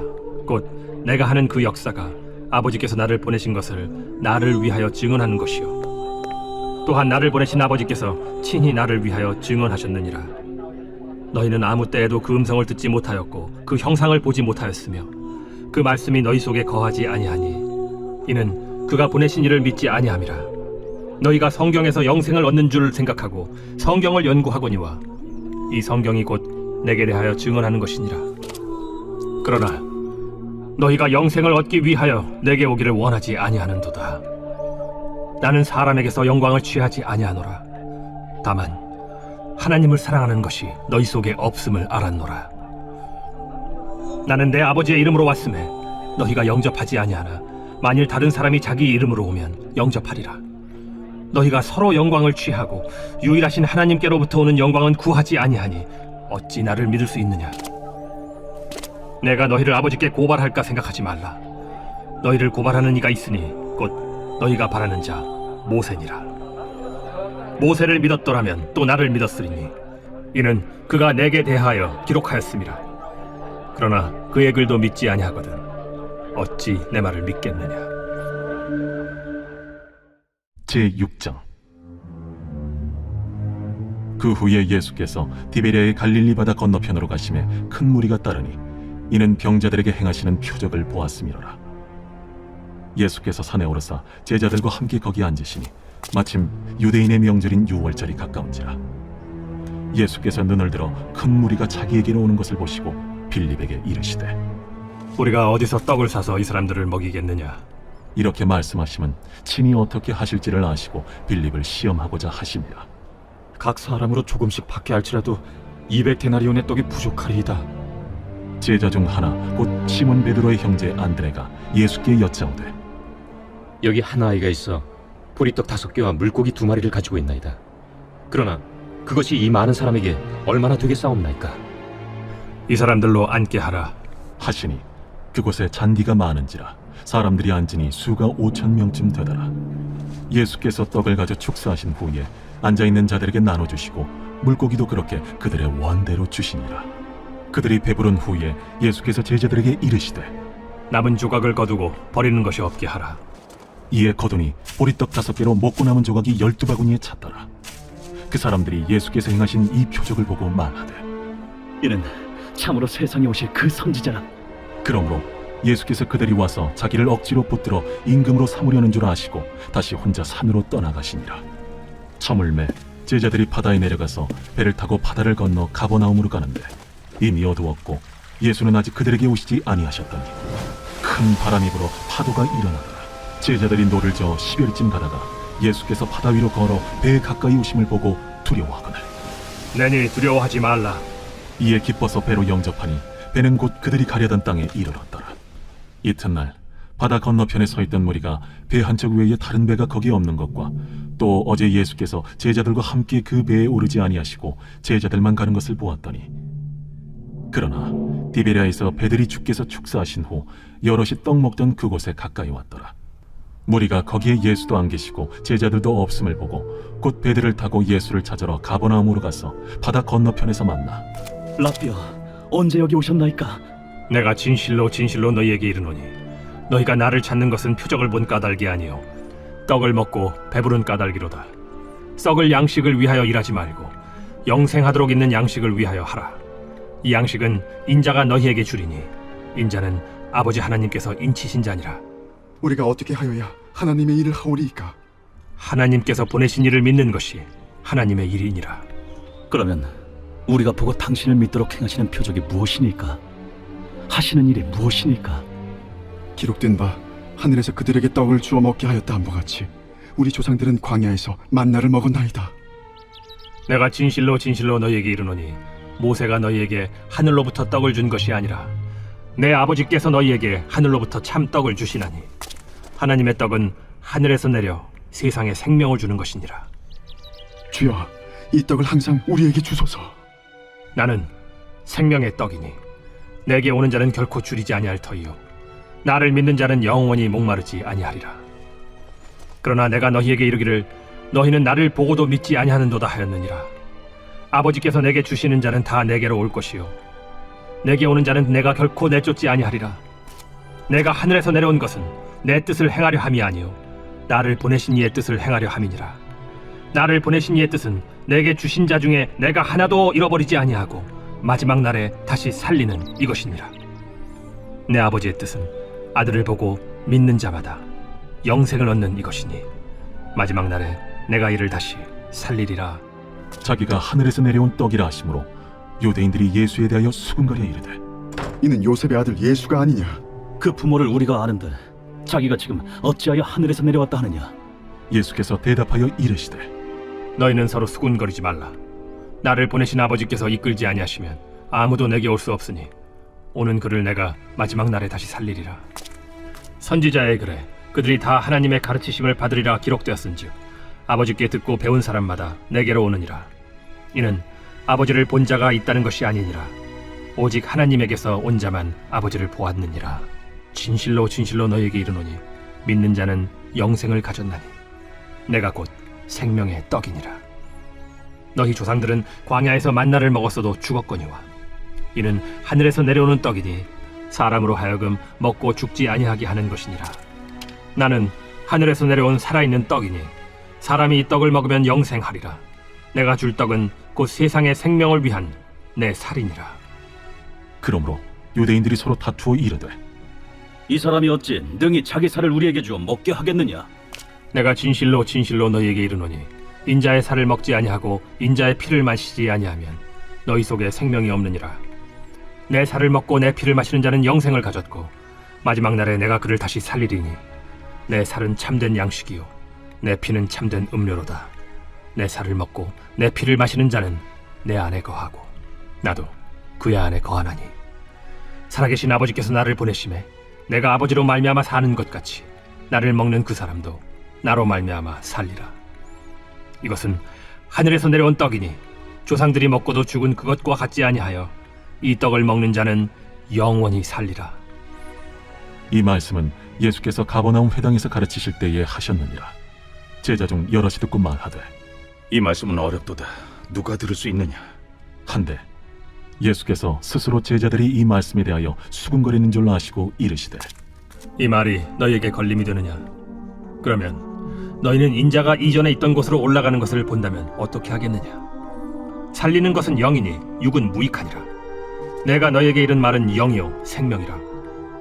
곧 내가 하는 그 역사가 아버지께서 나를 보내신 것을 나를 위하여 증언하는 것이요 또한 나를 보내신 아버지께서 친히 나를 위하여 증언하셨느니라. 너희는 아무 때에도 그 음성을 듣지 못하였고 그 형상을 보지 못하였으며 그 말씀이 너희 속에 거하지 아니하니 이는 그가 보내신 이를 믿지 아니함이라. 너희가 성경에서 영생을 얻는 줄 생각하고 성경을 연구하거니와 이 성경이 곧 내게 대하여 증언하는 것이니라. 그러나 너희가 영생을 얻기 위하여 내게 오기를 원하지 아니하는도다. 나는 사람에게서 영광을 취하지 아니하노라. 다만 하나님을 사랑하는 것이 너희 속에 없음을 알았노라. 나는 내 아버지의 이름으로 왔음에 너희가 영접하지 아니하나 만일 다른 사람이 자기 이름으로 오면 영접하리라. 너희가 서로 영광을 취하고 유일하신 하나님께로부터 오는 영광은 구하지 아니하니 어찌 나를 믿을 수 있느냐. 내가 너희를 아버지께 고발할까 생각하지 말라. 너희를 고발하는 이가 있으니 곧 너희가 바라는 자 모세니라. 모세를 믿었더라면 또 나를 믿었으리니 이는 그가 내게 대하여 기록하였음이라. 그러나 그의 글도 믿지 아니하거든 어찌 내 말을 믿겠느냐. 제6장. 그 후에 예수께서 디베리아의 갈릴리 바다 건너편으로 가심에 큰 무리가 따르니 이는 병자들에게 행하시는 표적을 보았음이로라. 예수께서 산에 오르사 제자들과 함께 거기 앉으시니 마침 유대인의 명절인 유월절이 가까운지라. 예수께서 눈을 들어 큰 무리가 자기에게로 오는 것을 보시고 빌립에게 이르시되 우리가 어디서 떡을 사서 이 사람들을 먹이겠느냐. 이렇게 말씀하시면 친히 어떻게 하실지를 아시고 빌립을 시험하고자 하십니다. 각 사람으로 조금씩 받게 할지라도 200데나리온의 떡이 부족하리이다. 제자 중 하나 곧 시몬 베드로의 형제 안드레가 예수께 여짜오되 여기 한 아이가 있어 보리떡 5개와 물고기 2마리를 가지고 있나이다. 그러나 그것이 이 많은 사람에게 얼마나 되겠사옵나이까. 이 사람들로 앉게 하라 하시니 그곳에 잔디가 많은지라 사람들이 앉으니 수가 5,000명쯤 되더라. 예수께서 떡을 가져 축사하신 후에 앉아있는 자들에게 나눠주시고 물고기도 그렇게 그들의 원대로 주시니라. 그들이 배부른 후에 예수께서 제자들에게 이르시되 남은 조각을 거두고 버리는 것이 없게 하라. 이에 거두니 보리떡 5개로 먹고 남은 조각이 12바구니에 찼더라. 그 사람들이 예수께서 행하신 이 표적을 보고 말하되 이는 참으로 세상에 오실 그 선지자라. 그러므로 예수께서 그들이 와서 자기를 억지로 붙들어 임금으로 삼으려는 줄 아시고 다시 혼자 산으로 떠나가시니라. 저물매 제자들이 바다에 내려가서 배를 타고 바다를 건너 가버나움으로 가는데 이미 어두웠고 예수는 아직 그들에게 오시지 아니하셨더니 큰 바람이 불어 파도가 일어나더라. 제자들이 노를 저어 10여리쯤 가다가 예수께서 바다 위로 걸어 배에 가까이 오심을 보고 두려워하거늘 내니 두려워하지 말라. 이에 기뻐서 배로 영접하니 배는 곧 그들이 가려던 땅에 이르렀더라. 이튿날 바다 건너편에 서 있던 무리가 배 한쪽 외에 다른 배가 거기 없는 것과 또 어제 예수께서 제자들과 함께 그 배에 오르지 아니하시고 제자들만 가는 것을 보았더니 그러나 디베랴에서 배들이 주께서 축사하신 후 여럿이 떡 먹던 그곳에 가까이 왔더라. 무리가 거기에 예수도 안 계시고 제자들도 없음을 보고 곧 배들을 타고 예수를 찾으러 가버나움으로 가서 바다 건너편에서 만나 라비어, 언제 여기 오셨나이까? 내가 진실로 진실로 너희에게 이르노니 너희가 나를 찾는 것은 표적을 본 까닭이 아니요 떡을 먹고 배부른 까닭이로다. 썩을 양식을 위하여 일하지 말고 영생하도록 있는 양식을 위하여 하라. 이 양식은 인자가 너희에게 주리니 인자는 아버지 하나님께서 인치신 자니라. 우리가 어떻게 하여야 하나님의 일을 하오리이까? 하나님께서 보내신 이를 믿는 것이 하나님의 일이니라. 그러면 우리가 보고 당신을 믿도록 행하시는 표적이 무엇이니까? 하시는 일이 무엇이니까? 기록된 바 하늘에서 그들에게 떡을 주어 먹게 하였다 함과 같이 우리 조상들은 광야에서 만나를 먹었나이다. 내가 진실로 진실로 너희에게 이르노니 모세가 너희에게 하늘로부터 떡을 준 것이 아니라 내 아버지께서 너희에게 하늘로부터 참 떡을 주시나니 하나님의 떡은 하늘에서 내려 세상에 생명을 주는 것이니라. 주여, 이 떡을 항상 우리에게 주소서. 나는 생명의 떡이니 내게 오는 자는 결코 줄이지 아니할 터이요 나를 믿는 자는 영원히 목마르지 아니하리라. 그러나 내가 너희에게 이르기를 너희는 나를 보고도 믿지 아니하는도다 하였느니라. 아버지께서 내게 주시는 자는 다 내게로 올 것이요 내게 오는 자는 내가 결코 내쫓지 아니하리라. 내가 하늘에서 내려온 것은 내 뜻을 행하려 함이 아니요 나를 보내신 이의 뜻을 행하려 함이니라. 나를 보내신 이의 뜻은 내게 주신 자 중에 내가 하나도 잃어버리지 아니하고 마지막 날에 다시 살리는 이것이니라. 내 아버지의 뜻은 아들을 보고 믿는 자마다 영생을 얻는 이것이니 마지막 날에 내가 이를 다시 살리리라. 자기가 하늘에서 내려온 떡이라 하시므로 유대인들이 예수에 대하여 수군거려 이르되 이는 요셉의 아들 예수가 아니냐? 그 부모를 우리가 아는데 자기가 지금 어찌하여 하늘에서 내려왔다 하느냐? 예수께서 대답하여 이르시되 너희는 서로 수군거리지 말라. 나를 보내신 아버지께서 이끌지 아니하시면 아무도 내게 올 수 없으니 오는 그를 내가 마지막 날에 다시 살리리라. 선지자의 글에 그들이 다 하나님의 가르치심을 받으리라 기록되었은즉 아버지께 듣고 배운 사람마다 내게로 오느니라. 이는 아버지를 본 자가 있다는 것이 아니니라. 오직 하나님에게서 온 자만 아버지를 보았느니라. 진실로 진실로 너희에게 이르노니 믿는 자는 영생을 가졌나니 내가 곧 생명의 떡이니라. 너희 조상들은 광야에서 만나를 먹었어도 죽었거니와 이는 하늘에서 내려오는 떡이니 사람으로 하여금 먹고 죽지 아니하게 하는 것이니라. 나는 하늘에서 내려온 살아있는 떡이니 사람이 이 떡을 먹으면 영생하리라. 내가 줄 떡은 곧 세상의 생명을 위한 내 살이니라. 그러므로 유대인들이 서로 다투어 이르되 이 사람이 어찌 능히 자기 살을 우리에게 주어 먹게 하겠느냐? 내가 진실로 진실로 너희에게 이르노니 인자의 살을 먹지 아니하고 인자의 피를 마시지 아니하면 너희 속에 생명이 없느니라. 내 살을 먹고 내 피를 마시는 자는 영생을 가졌고 마지막 날에 내가 그를 다시 살리리니 내 살은 참된 양식이요 내 피는 참된 음료로다. 내 살을 먹고 내 피를 마시는 자는 내 안에 거하고 나도 그의 안에 거하나니 살아계신 아버지께서 나를 보내심에 내가 아버지로 말미암아 사는 것 같이 나를 먹는 그 사람도 나로 말미암아 살리라. 이것은 하늘에서 내려온 떡이니 조상들이 먹고도 죽은 그것과 같지 아니하여 이 떡을 먹는 자는 영원히 살리라. 이 말씀은 예수께서 가버나움 회당에서 가르치실 때에 하셨느니라. 제자 중 여럿이 듣고 말하되 이 말씀은 어렵도다. 누가 들을 수 있느냐? 한데 예수께서 스스로 제자들이 이 말씀에 대하여 수군거리는 줄 아시고 이르시되 이 말이 너희에게 걸림이 되느냐? 그러면 너희는 인자가 이전에 있던 곳으로 올라가는 것을 본다면 어떻게 하겠느냐? 살리는 것은 영이니 육은 무익하니라. 내가 너희에게 이른 말은 영이요 생명이라.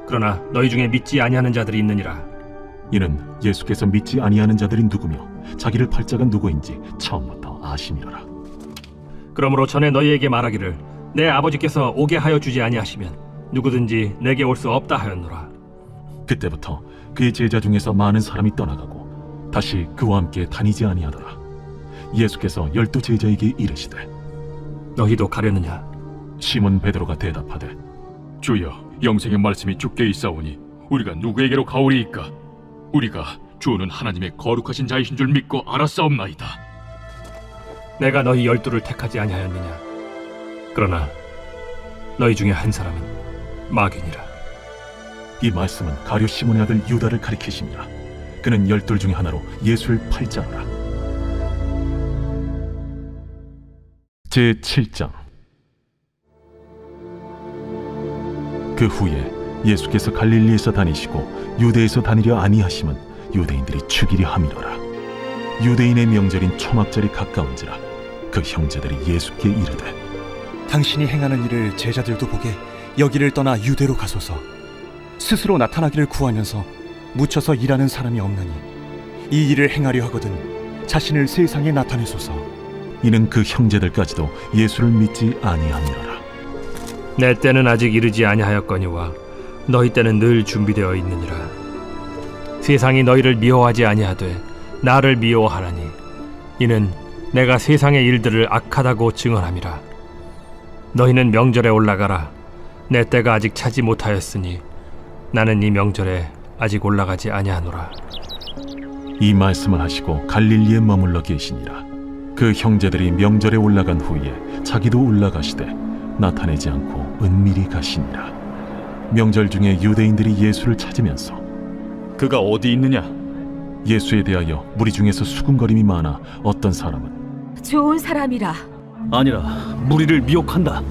그러나 너희 중에 믿지 아니하는 자들이 있느니라. 이는 예수께서 믿지 아니하는 자들이 누구며 자기를 팔 자가 누구인지 처음부터 아심이로라. 그러므로 전에 너희에게 말하기를 내 아버지께서 오게 하여 주지 아니하시면 누구든지 내게 올 수 없다 하였노라. 그때부터 그의 제자 중에서 많은 사람이 떠나가고 다시 그와 함께 다니지 아니하더라. 예수께서 12 제자에게 이르시되 너희도 가려느냐? 시몬 베드로가 대답하되 주여, 영생의 말씀이 주께 있사오니 우리가 누구에게로 가오리이까? 우리가 주는 하나님의 거룩하신 자이신 줄 믿고 알았사옵나이다. 내가 너희 12를 택하지 아니하였느냐? 그러나 너희 중에 한 사람은 마귀니라. 이 말씀은 가룟 시몬의 아들 유다를 가리키심이라. 그는 12 중에 하나로 예수를 팔 자라. 제7장. 그 후에 예수께서 갈릴리에서 다니시고 유대에서 다니려 아니하심은 유대인들이 죽이려 함이로라. 유대인의 명절인 초막절이 가까운지라. 그 형제들이 예수께 이르되 당신이 행하는 일을 제자들도 보게 여기를 떠나 유대로 가소서. 스스로 나타나기를 구하면서 묻혀서 일하는 사람이 없나니 이 일을 행하려 하거든 자신을 세상에 나타내소서. 이는 그 형제들까지도 예수를 믿지 아니함이로라. 내 때는 아직 이르지 아니하였거니와 너희 때는 늘 준비되어 있느니라. 세상이 너희를 미워하지 아니하되 나를 미워하나니 이는 내가 세상의 일들을 악하다고 증언함이라. 너희는 명절에 올라가라. 내 때가 아직 차지 못하였으니 나는 이 명절에 아직 올라가지 아니하노라. 이 말씀을 하시고 갈릴리에 머물러 계시니라. 그 형제들이 명절에 올라간 후에 자기도 올라가시되 나타내지 않고 은밀히 가시니라. 명절 중에 유대인들이 예수를 찾으면서 그가 어디 있느냐? 예수에 대하여 무리 중에서 수군거림이 많아 어떤 사람은 좋은 사람이라. 아니라 무리를 미혹한다.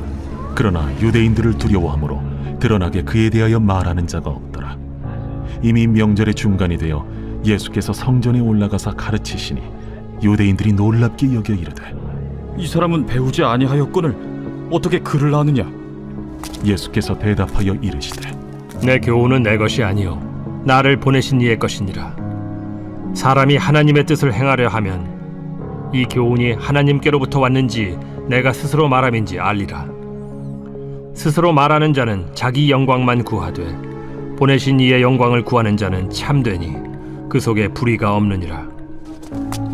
그러나 유대인들을 두려워하므로 드러나게 그에 대하여 말하는 자가 없더라. 이미 명절의 중간이 되어 예수께서 성전에 올라가사 가르치시니 유대인들이 놀랍게 여겨 이르되 이 사람은 배우지 아니하였거늘 어떻게 그를 아느냐? 예수께서 대답하여 이르시되 내 교훈은 내 것이 아니요 나를 보내신 이의 것이니라. 사람이 하나님의 뜻을 행하려 하면 이 교훈이 하나님께로부터 왔는지 내가 스스로 말함인지 알리라. 스스로 말하는 자는 자기 영광만 구하되 보내신 이의 영광을 구하는 자는 참되니 그 속에 불의가 없느니라.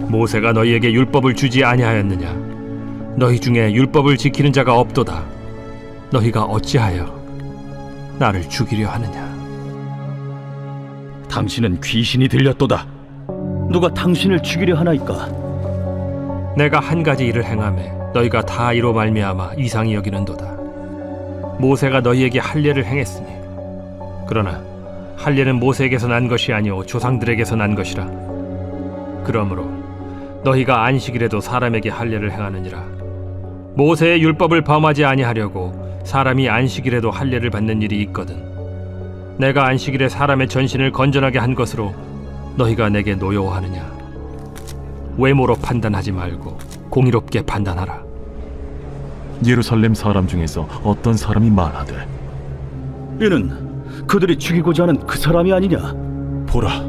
모세가 너희에게 율법을 주지 아니하였느냐? 너희 중에 율법을 지키는 자가 없도다. 너희가 어찌하여 나를 죽이려 하느냐? 당신은 귀신이 들렸도다. 누가 당신을 죽이려 하나이까? 내가 한 가지 일을 행하매 너희가 다 이로 말미암아 이상히 여기는도다. 모세가 너희에게 할례를 행했으니 그러나 할례는 모세에게서 난 것이 아니오 조상들에게서 난 것이라. 그러므로 너희가 안식일에도 사람에게 할례를 행하느니라. 모세의 율법을 범하지 아니하려고 사람이 안식일에도 할례를 받는 일이 있거든. 내가 안식일에 사람의 전신을 건전하게 한 것으로 너희가 내게 노여워하느냐? 외모로 판단하지 말고 공의롭게 판단하라. 예루살렘 사람 중에서 어떤 사람이 말하되 이는 그들이 죽이고자 하는 그 사람이 아니냐? 보라,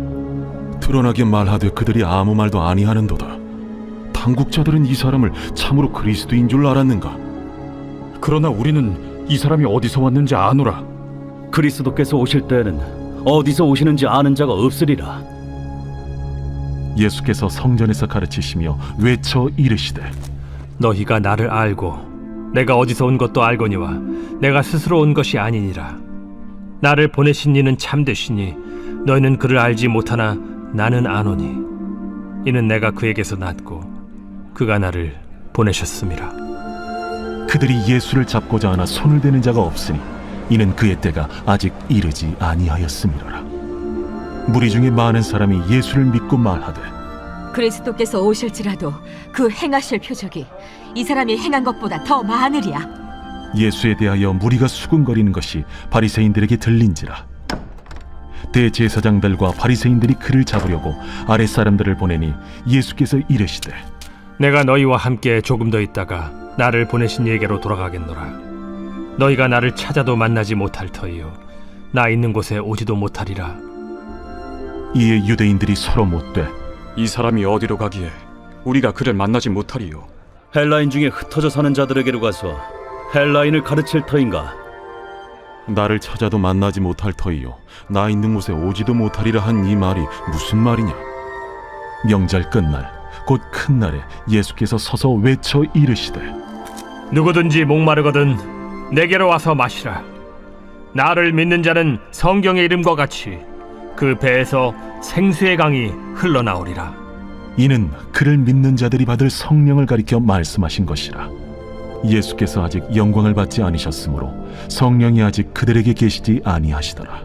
드러나게 말하되 그들이 아무 말도 아니하는도다. 당국자들은 이 사람을 참으로 그리스도인 줄 알았는가? 그러나 우리는 이 사람이 어디서 왔는지 아노라. 그리스도께서 오실 때에는 어디서 오시는지 아는 자가 없으리라. 예수께서 성전에서 가르치시며 외쳐 이르시되 너희가 나를 알고 내가 어디서 온 것도 알거니와 내가 스스로 온 것이 아니니라. 나를 보내신 이는 참되시니 너희는 그를 알지 못하나 나는 아노니 이는 내가 그에게서 났고 그가 나를 보내셨음이라. 그들이 예수를 잡고자 하나 손을 대는 자가 없으니 이는 그의 때가 아직 이르지 아니하였음이로라. 무리 중에 많은 사람이 예수를 믿고 말하되 그리스도께서 오실지라도 그 행하실 표적이 이 사람이 행한 것보다 더 많으리야. 예수에 대하여 무리가 수군거리는 것이 바리새인들에게 들린지라. 대제사장들과 바리새인들이 그를 잡으려고 아랫사람들을 보내니 예수께서 이르시되 내가 너희와 함께 조금 더 있다가 나를 보내신 이에게로 돌아가겠노라. 너희가 나를 찾아도 만나지 못할 터이요 나 있는 곳에 오지도 못하리라. 이에 유대인들이 서로 묻되 이 사람이 어디로 가기에 우리가 그를 만나지 못하리요? 헬라인 중에 흩어져 사는 자들에게로 가서 헬라인을 가르칠 터인가? 나를 찾아도 만나지 못할 터이요 나 있는 곳에 오지도 못하리라 한 이 말이 무슨 말이냐. 명절 끝날 곧 큰 날에 예수께서 서서 외쳐 이르시되 누구든지 목마르거든 내게로 와서 마시라. 나를 믿는 자는 성경의 이름과 같이 그 배에서 생수의 강이 흘러나오리라. 이는 그를 믿는 자들이 받을 성령을 가리켜 말씀하신 것이라. 예수께서 아직 영광을 받지 않으셨으므로 성령이 아직 그들에게 계시지 아니하시더라.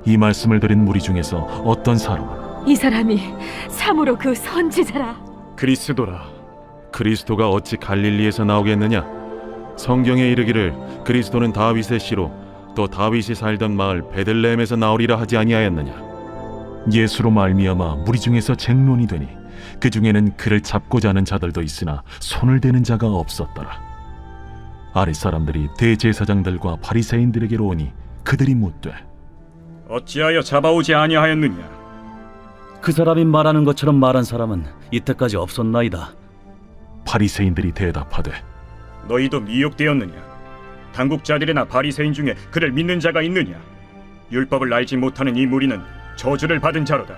이 말씀을 들은 무리 중에서 어떤 사람은 이 사람이 참으로 그 선지자라. 그리스도라. 그리스도가 어찌 갈릴리에서 나오겠느냐. 성경에 이르기를 그리스도는 다윗의 씨로 또 다윗이 살던 마을 베들레헴에서 나오리라 하지 아니하였느냐. 예수로 말미암아 무리 중에서 쟁론이 되니 그 중에는 그를 잡고자 하는 자들도 있으나 손을 대는 자가 없었더라. 아랫 사람들이 대제사장들과 바리새인들에게로 오니 그들이 묻되 어찌하여 잡아오지 아니하였느냐. 그 사람이 말하는 것처럼 말한 사람은 이때까지 없었나이다. 바리새인들이 대답하되 너희도 미혹되었느냐. 당국자들이나 바리새인 중에 그를 믿는 자가 있느냐. 율법을 알지 못하는 이 무리는 저주를 받은 자로다.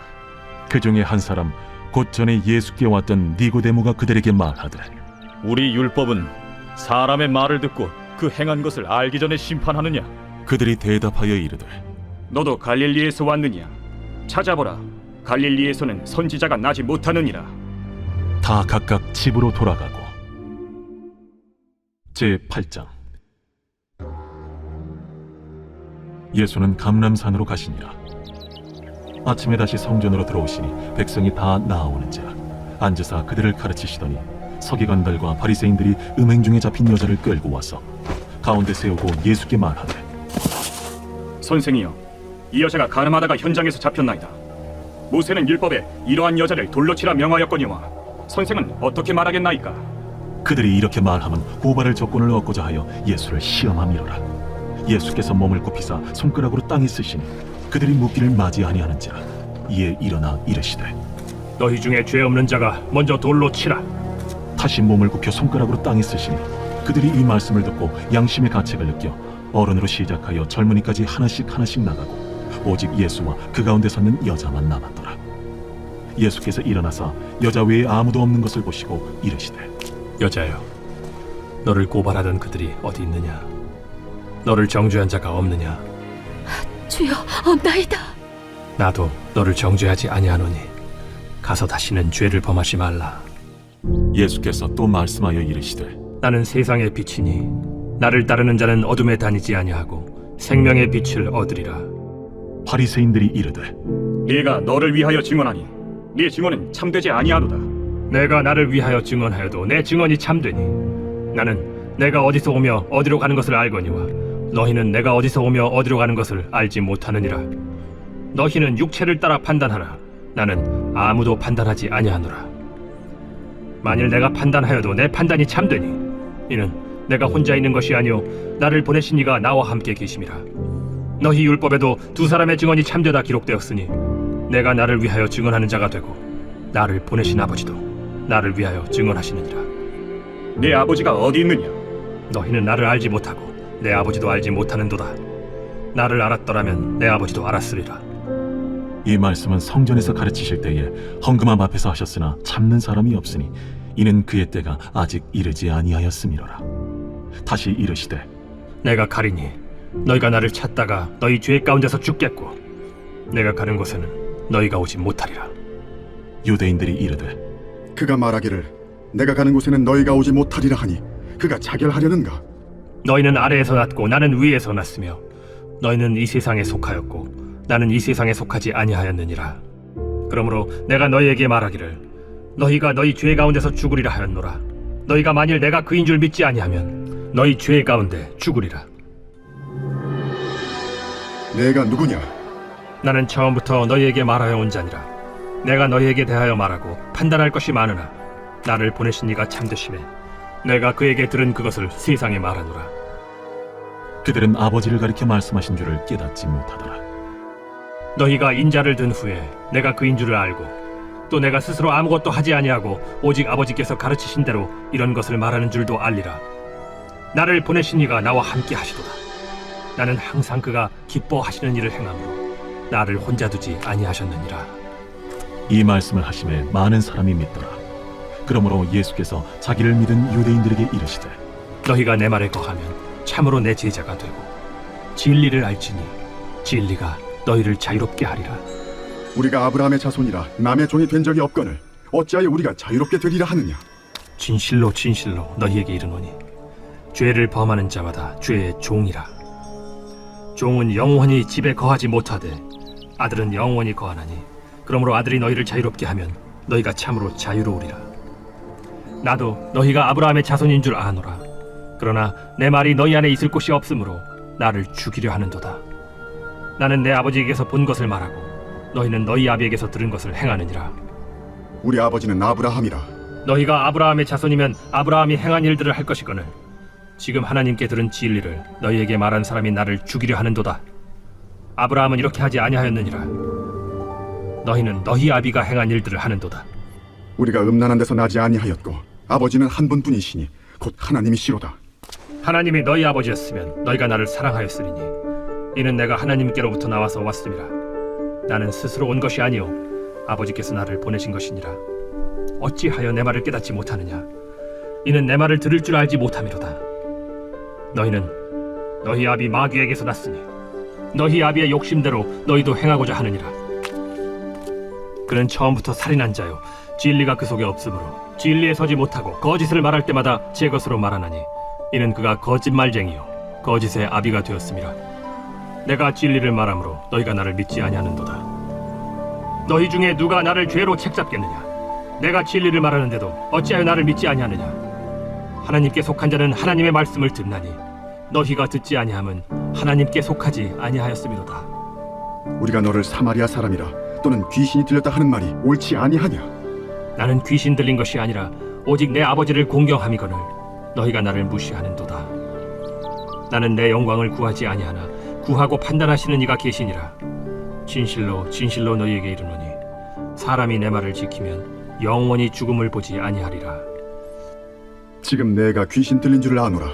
그 중에 한 사람 곧 전에 예수께 왔던 니고데모가 그들에게 말하되 우리 율법은 사람의 말을 듣고 그 행한 것을 알기 전에 심판하느냐? 그들이 대답하여 이르되 너도 갈릴리에서 왔느냐. 찾아보라. 갈릴리에서는 선지자가 나지 못하느니라. 다 각각 집으로 돌아가고. 제8장. 예수는 감람산으로 가시니라. 아침에 다시 성전으로 들어오시니 백성이 다 나아오는지라. 앉으사 그들을 가르치시더니 서기관들과 바리새인들이 음행 중에 잡힌 여자를 끌고 와서 가운데 세우고 예수께 말하되 선생이여, 이 여자가 가늠하다가 현장에서 잡혔나이다. 모세는 율법에 이러한 여자를 돌로 치라 명하였거니와 선생은 어떻게 말하겠나이까? 그들이 이렇게 말하면 고발할 조건을 얻고자 하여 예수를 시험함이로라. 예수께서 몸을 굽히사 손가락으로 땅에 쓰시니 그들이 묻기를 맞이 아니하는지라. 이에 일어나 이르시되 너희 중에 죄 없는 자가 먼저 돌로 치라. 다시 몸을 굽혀 손가락으로 땅에 쓰시니 그들이 이 말씀을 듣고 양심의 가책을 느껴 어른으로 시작하여 젊은이까지 하나씩 나가고 오직 예수와 그 가운데 섰는 여자만 남았더라. 예수께서 일어나사 여자 외에 아무도 없는 것을 보시고 이르시되 여자여, 너를 고발하던 그들이 어디 있느냐? 너를 정죄한 자가 없느냐? 주여, 없나이다. 나도 너를 정죄하지 아니하노니 가서 다시는 죄를 범하지 말라. 예수께서 또 말씀하여 이르시되 나는 세상의 빛이니 나를 따르는 자는 어둠에 다니지 아니하고 생명의 빛을 얻으리라. 바리새인들이 이르되 네가 너를 위하여 증언하니 네 증언은 참되지 아니하도다. 내가 나를 위하여 증언하여도 내 증언이 참되니 나는 내가 어디서 오며 어디로 가는 것을 알거니와 너희는 내가 어디서 오며 어디로 가는 것을 알지 못하느니라. 너희는 육체를 따라 판단하나 나는 아무도 판단하지 아니하노라. 만일 내가 판단하여도 내 판단이 참되니 이는 내가 혼자 있는 것이 아니요 나를 보내신 이가 나와 함께 계심이라. 너희 율법에도 두 사람의 증언이 참되다 기록되었으니 내가 나를 위하여 증언하는 자가 되고 나를 보내신 아버지도 나를 위하여 증언하시느니라. 네 아버지가 어디 있느냐? 너희는 나를 알지 못하고 내 아버지도 알지 못하는도다. 나를 알았더라면 내 아버지도 알았으리라. 이 말씀은 성전에서 가르치실 때에 헌금함 앞에서 하셨으나 참는 사람이 없으니 이는 그의 때가 아직 이르지 아니하였음이로라. 다시 이르시되 내가 가리니 너희가 나를 찾다가 너희 죄 가운데서 죽겠고 내가 가는 곳에는 너희가 오지 못하리라. 유대인들이 이르되 그가 말하기를 내가 가는 곳에는 너희가 오지 못하리라 하니 그가 자결하려는가? 너희는 아래에서 났고 나는 위에서 났으며 너희는 이 세상에 속하였고 나는 이 세상에 속하지 아니하였느니라. 그러므로 내가 너희에게 말하기를 너희가 너희 죄 가운데서 죽으리라 하였노라. 너희가 만일 내가 그인 줄 믿지 아니하면 너희 죄 가운데 죽으리라. 내가 누구냐? 나는 처음부터 너희에게 말하여 온 자니라. 내가 너희에게 대하여 말하고 판단할 것이 많으나 나를 보내신 이가 참되심에 내가 그에게 들은 그것을 세상에 말하노라. 그들은 아버지를 가리켜 말씀하신 줄을 깨닫지 못하더라. 너희가 인자를 든 후에 내가 그인 줄을 알고 또 내가 스스로 아무것도 하지 아니하고 오직 아버지께서 가르치신 대로 이런 것을 말하는 줄도 알리라. 나를 보내신 이가 나와 함께 하시도다. 나는 항상 그가 기뻐하시는 일을 행함으로 나를 혼자 두지 아니하셨느니라. 이 말씀을 하심에 많은 사람이 믿더라. 그러므로 예수께서 자기를 믿은 유대인들에게 이르시되 너희가 내 말에 거하면 참으로 내 제자가 되고 진리를 알지니 진리가 너희를 자유롭게 하리라. 우리가 아브라함의 자손이라 남의 종이 된 적이 없거늘 어찌하여 우리가 자유롭게 되리라 하느냐? 진실로 진실로 너희에게 이르노니 죄를 범하는 자마다 죄의 종이라. 종은 영원히 집에 거하지 못하되 아들은 영원히 거하나니 그러므로 아들이 너희를 자유롭게 하면 너희가 참으로 자유로우리라. 나도 너희가 아브라함의 자손인 줄 아노라. 그러나 내 말이 너희 안에 있을 곳이 없으므로 나를 죽이려 하는도다. 나는 내 아버지에게서 본 것을 말하고 너희는 너희 아비에게서 들은 것을 행하느니라. 우리 아버지는 아브라함이라. 너희가 아브라함의 자손이면 아브라함이 행한 일들을 할 것이거늘 지금 하나님께 들은 진리를 너희에게 말한 사람이 나를 죽이려 하는도다. 아브라함은 이렇게 하지 아니하였느니라. 너희는 너희 아비가 행한 일들을 하는도다. 우리가 음란한 데서 나지 아니하였고 아버지는 한 분뿐이시니 곧 하나님이시로다. 하나님이 너희 아버지였으면 너희가 나를 사랑하였으리니 이는 내가 하나님께로부터 나와서 왔음이라. 나는 스스로 온 것이 아니요 아버지께서 나를 보내신 것이니라. 어찌하여 내 말을 깨닫지 못하느냐? 이는 내 말을 들을 줄 알지 못함이로다. 너희는 너희 아비 마귀에게서 났으니 너희 아비의 욕심대로 너희도 행하고자 하느니라. 그는 처음부터 살인한 자요 진리가 그 속에 없으므로 진리에 서지 못하고 거짓을 말할 때마다 제 것으로 말하나니 이는 그가 거짓말쟁이요 거짓의 아비가 되었음이라. 내가 진리를 말함으로 너희가 나를 믿지 아니하는도다. 너희 중에 누가 나를 죄로 책잡겠느냐? 내가 진리를 말하는데도 어찌하여 나를 믿지 아니하느냐? 하나님께 속한 자는 하나님의 말씀을 듣나니 너희가 듣지 아니함은 하나님께 속하지 아니하였음이로다. 우리가 너를 사마리아 사람이라 또는 귀신이 들렸다 하는 말이 옳지 아니하냐? 나는 귀신 들린 것이 아니라 오직 내 아버지를 공경함이거늘 너희가 나를 무시하는도다. 나는 내 영광을 구하지 아니하나 구하고 판단하시는 이가 계시니라. 진실로 진실로 너희에게 이르노니 사람이 내 말을 지키면 영원히 죽음을 보지 아니하리라. 지금 내가 귀신 들린 줄을 아노라.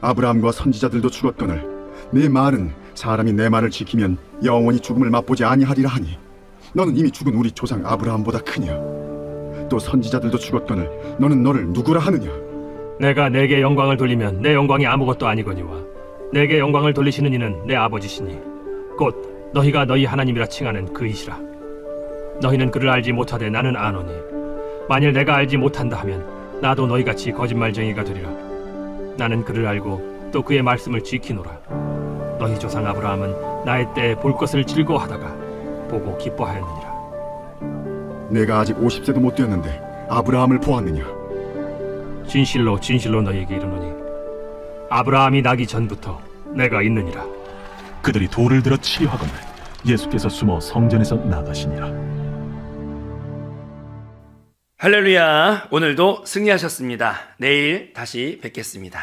아브라함과 선지자들도 죽었거늘 내 말은 사람이 내 말을 지키면 영원히 죽음을 맛보지 아니하리라 하니 너는 이미 죽은 우리 조상 아브라함보다 크냐? 또 선지자들도 죽었거늘 너는 너를 누구라 하느냐? 내가 내게 영광을 돌리면 내 영광이 아무것도 아니거니와 내게 영광을 돌리시는 이는 내 아버지시니 곧 너희가 너희 하나님이라 칭하는 그이시라. 너희는 그를 알지 못하되 나는 아노니 만일 내가 알지 못한다 하면 나도 너희같이 거짓말쟁이가 되리라. 나는 그를 알고 또 그의 말씀을 지키노라. 너희 조상 아브라함은 나의 때에 볼 것을 즐거워하다가 보고 기뻐하였느니라. 내가 아직 50세도 못 되었는데 아브라함을 보았느냐? 진실로 진실로 너희에게 이르노니 아브라함이 나기 전부터 내가 있느니라. 그들이 돌을 들어 치려 하거늘 예수께서 숨어 성전에서 나가시니라. 할렐루야. 오늘도 승리하셨습니다. 내일 다시 뵙겠습니다.